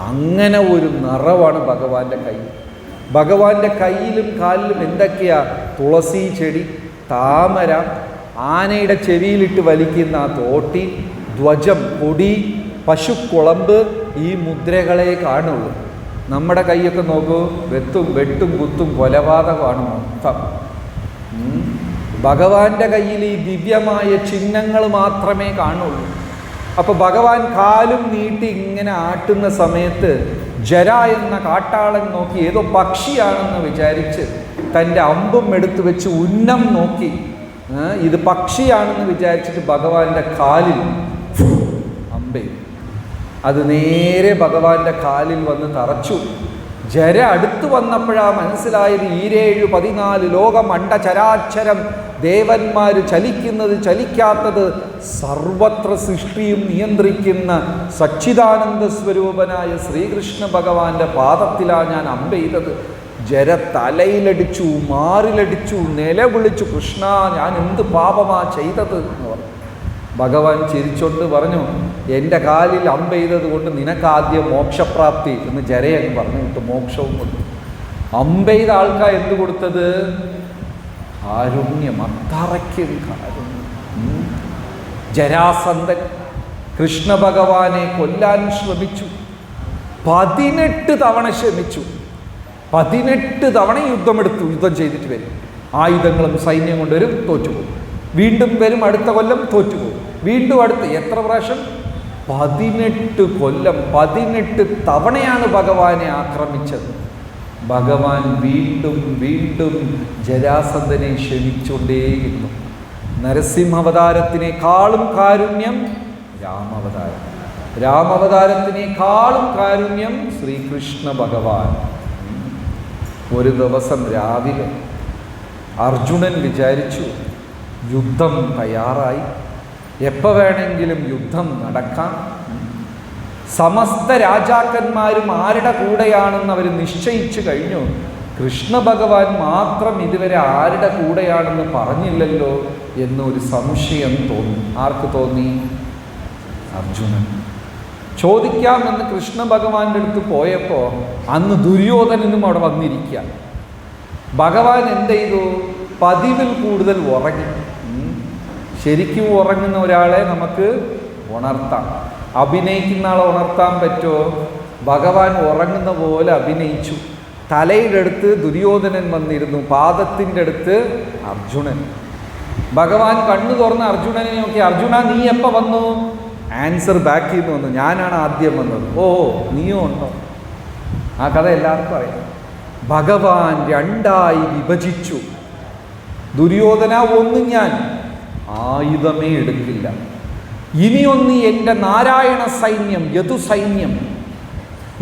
അങ്ങനെ ഒരു നിറവാണ് ഭഗവാന്റെ കൈ. ഭഗവാന്റെ കയ്യിലും കാലിലും എന്തൊക്കെയാ? തുളസി ചെടി, താമര, ആനയുടെ ചെവിയിലിട്ട് വലിക്കുന്ന ആ തോട്ടി, ധ്വജം, കൊടി, പശുക്കുളമ്പ്, ഈ മുദ്രകളെ കാണുള്ളൂ. നമ്മുടെ കൈയൊക്കെ നോക്കൂ, വെട്ടും കുത്തും കൊലപാതകമാണ് മൊത്തം. ഭഗവാന്റെ കയ്യിൽ ഈ ദിവ്യമായ ചിഹ്നങ്ങൾ മാത്രമേ കാണുള്ളൂ. അപ്പോൾ ഭഗവാൻ കാലും നീട്ടി ഇങ്ങനെ ആട്ടുന്ന സമയത്ത് ജര എന്ന കാട്ടാളൻ നോക്കി ഏതോ പക്ഷിയാണെന്ന് വിചാരിച്ച് തൻ്റെ അമ്പും എടുത്തു വെച്ച് ഉന്നം നോക്കി ഇത് പക്ഷിയാണെന്ന് വിചാരിച്ചിട്ട് ഭഗവാന്റെ കാലിൽ അമ്പേ, അത് നേരെ ഭഗവാന്റെ കാലിൽ വന്ന് തറച്ചു. ജര അടുത്തു വന്നപ്പോഴാണ് മനസ്സിലായത് 7 14 ലോകം, അണ്ടചരാക്ഷരം, ദേവന്മാർ, ചലിക്കുന്നത് ചലിക്കാത്തത്, സർവത്ര സൃഷ്ടിയും നിയന്ത്രിക്കുന്ന സച്ചിദാനന്ദ സ്വരൂപനായ ശ്രീകൃഷ്ണ ഭഗവാന്റെ പാദത്തിലാണ് ഞാൻ അമ്പെയ്തത്. ജര തലയിലടിച്ചു, മാറിലടിച്ചു, നിലവിളിച്ചു, കൃഷ്ണ ഞാൻ എന്ത് പാപമാ ചെയ്തത് എന്ന് പറഞ്ഞു. ഭഗവാൻ ചിരിച്ചോണ്ട് പറഞ്ഞു, എൻ്റെ കാലിൽ അമ്പെയ്തത് കൊണ്ട് നിനക്കാദ്യം മോക്ഷപ്രാപ്തി എന്ന് ജരയെന്ന് പറഞ്ഞു വിട്ടു. മോക്ഷവും കൊടുത്തു. അമ്പെയ്ത ആൾക്കാർ എന്ത് കൊടുത്തത്? കാരുണ്യം, അത്രയ്ക്കും കാരുണ്യം. ജരാസന്ധൻ കൃഷ്ണ ഭഗവാനെ കൊല്ലാൻ ശ്രമിച്ചു. 18 തവണ ശ്രമിച്ചു. 18 തവണ യുദ്ധം ചെയ്തിട്ട് വരും. ആയുധങ്ങളും സൈന്യം കൊണ്ടുവരും, തോറ്റുപോകും. വീണ്ടും വരും, അടുത്ത കൊല്ലം തോറ്റുപോകും. വീണ്ടും എത്ര പ്രാവശ്യം? 18 കൊല്ലം 18 തവണയാണ് ഭഗവാനെ ആക്രമിച്ചത്. ഭഗവാൻ വീണ്ടും വീണ്ടും ജരാസന്ധനെ ക്ഷമിച്ചുകൊണ്ടേയിരുന്നു. നരസിംഹാവതാരത്തിനേക്കാളും കാരുണ്യം രാമാവതാരം, രാമാവതാരത്തിനേക്കാളും കാരുണ്യം ശ്രീകൃഷ്ണ ഭഗവാൻ. ഒരു ദിവസം രാവിലെ അർജുനൻ വിചാരിച്ചു, യുദ്ധം തയ്യാറായി, എപ്പോൾ വേണമെങ്കിലും യുദ്ധം നടക്കാം. സമസ്ത രാജാക്കന്മാരും ആരുടെ കൂടെയാണെന്ന് അവർ നിശ്ചയിച്ചു കഴിഞ്ഞു. കൃഷ്ണ ഭഗവാൻ മാത്രം ഇതുവരെ ആരുടെ കൂടെയാണെന്ന് പറഞ്ഞില്ലല്ലോ എന്നൊരു സംശയം തോന്നി. ആർക്ക് തോന്നി? അർജുനൻ. ചോദിക്കാമെന്ന് കൃഷ്ണ ഭഗവാന്റെ അടുത്ത് പോയപ്പോൾ അന്ന് ദുര്യോധനനും അവിടെ വന്നിരിക്കുക. ഭഗവാൻ എന്ത് ചെയ്തു? പതിവിൽ കൂടുതൽ ഉറങ്ങി. ശരിക്കും ഉറങ്ങുന്ന ഒരാളെ നമുക്ക് ഉണർത്താം. അഭിനയിക്കുന്ന ആളെ ഉണർത്താൻ പറ്റുമോ? ഭഗവാൻ ഉറങ്ങുന്ന പോലെ അഭിനയിച്ചു. തലയുടെ അടുത്ത് ദുര്യോധനൻ വന്നിരുന്നു, പാദത്തിൻ്റെ അടുത്ത് അർജുനൻ. ഭഗവാൻ കണ്ണു തുറന്ന് അർജുനനെ നോക്കി, അർജുന നീ എപ്പോൾ വന്നു? ആൻസർ ബാക്കിൽ നിന്ന് വന്നു, ഞാനാണ് ആദ്യം വന്നത്. ഓ നീയോ ഉണ്ടോ? ആ കഥ എല്ലാവർക്കും അറിയാം. ഭഗവാൻ രണ്ടായി വിഭജിച്ചു. ദുര്യോധന, ഒന്ന് ഞാൻ ആയുധമേ എടുക്കില്ല, ഇനിയൊന്ന് എൻ്റെ നാരായണ സൈന്യം, യദുസൈന്യം.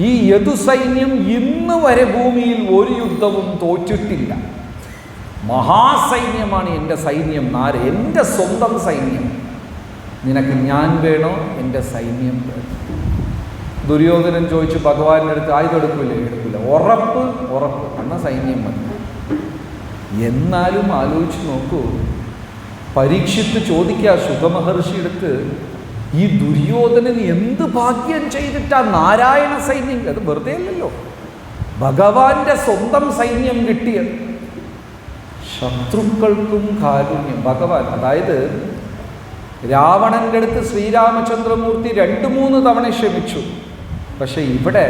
ഈ യദുസൈന്യം ഇന്ന് വരെ ഭൂമിയിൽ ഒരു യുദ്ധവും തോറ്റിട്ടില്ല. മഹാസൈന്യമാണ് എൻ്റെ സൈന്യം, എൻ്റെ സ്വന്തം സൈന്യം. നിനക്ക് ഞാൻ വേണോ? എൻ്റെ സൈന്യം വേണം. ദുര്യോധനൻ ചോദിച്ചു ഭഗവാന്റെ അടുത്ത്, ആയുധം എടുക്കില്ലേ? എടുക്കില്ല. ഉറപ്പ്? ഉറപ്പ്. എന്നാൽ സൈന്യം മതി. എന്നാലും ആലോചിച്ച് നോക്കൂ, പരീക്ഷിത്ത് ചോദിക്കുക ശുഗമഹർഷി എടുത്ത്, ഈ ദുര്യോധനൻ എന്ത് ഭാഗ്യം ചെയ്തിട്ടാ നാരായണ സൈന്യം? അത് വെറുതെ അല്ലല്ലോ, ഭഗവാന്റെ സ്വന്തം സൈന്യം കിട്ടിയത്. ശത്രുക്കൾക്കും കാരുണ്യം ഭഗവാൻ. അതായത് രാവണൻ്റെ അടുത്ത് ശ്രീരാമചന്ദ്രമൂർത്തി 2-3 തവണ ക്ഷമിച്ചു. പക്ഷെ ഇവിടെ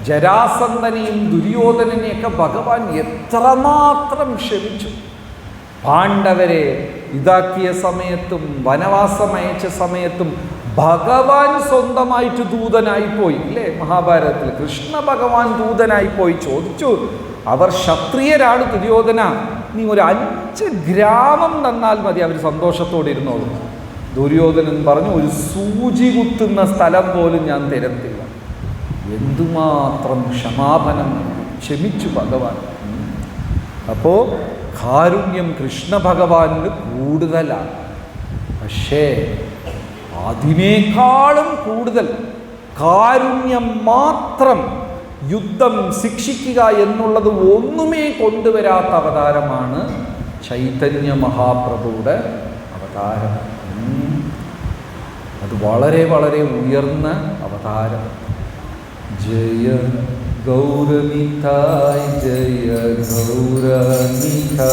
ജരാസന്ധനെയും ദുര്യോധനനെയൊക്കെ ഭഗവാൻ എത്രമാത്രം ക്ഷമിച്ചു. പാണ്ഡവരെ ഇതാക്കിയ സമയത്തും വനവാസം അയച്ച സമയത്തും ഭഗവാൻ സ്വന്തമായിട്ട് ദൂതനായിപ്പോയി. ഇല്ലേ മഹാഭാരതത്തിൽ കൃഷ്ണ ഭഗവാൻ ദൂതനായിപ്പോയി. ചോദിച്ചു, അവർ ക്ഷത്രിയരാണ് ദുര്യോധന, നീ ഒരു 5 ഗ്രാമം തന്നാൽ മതി, അവർ സന്തോഷത്തോടെ ഇരുന്നോളൂ. ദുര്യോധനൻ പറഞ്ഞു, ഒരു സൂചി കുത്തുന്ന സ്ഥലം പോലും ഞാൻ തരത്തില്ല. എന്തുമാത്രം ക്ഷമാപനം, ക്ഷമിച്ചു ഭഗവാൻ. അപ്പോൾ കാരുണ്യം കൃഷ്ണ ഭഗവാന് കൂടുതലാണ്. പക്ഷേ അതിനേക്കാളും കൂടുതൽ കാരുണ്യം മാത്രം യുദ്ധം ശിക്ഷിക്കുക എന്നുള്ളത് ഒന്നുമേ കൊണ്ടുവരാത്ത അവതാരമാണ് ചൈതന്യ മഹാപ്രഭുയുടെ അവതാരം. അത് വളരെ വളരെ ഉയർന്ന അവതാരം. ജയ ഗൗരനിതായ്, ജയ ഗൗരനിതായ്,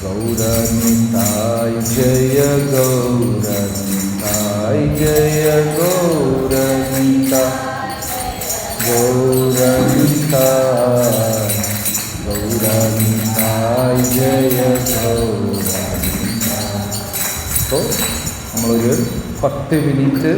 ഗൗരനിതായ്, ജയ ഗൗരനിതായ്, ജയ ഗൗരനിതായ്, ഗൗരനിതായ്, ഗൗരനിതായ്, ജയ ഗൗരനിതായ്. അപ്പോൾ നമ്മളൊരു 10 മിനിറ്റ്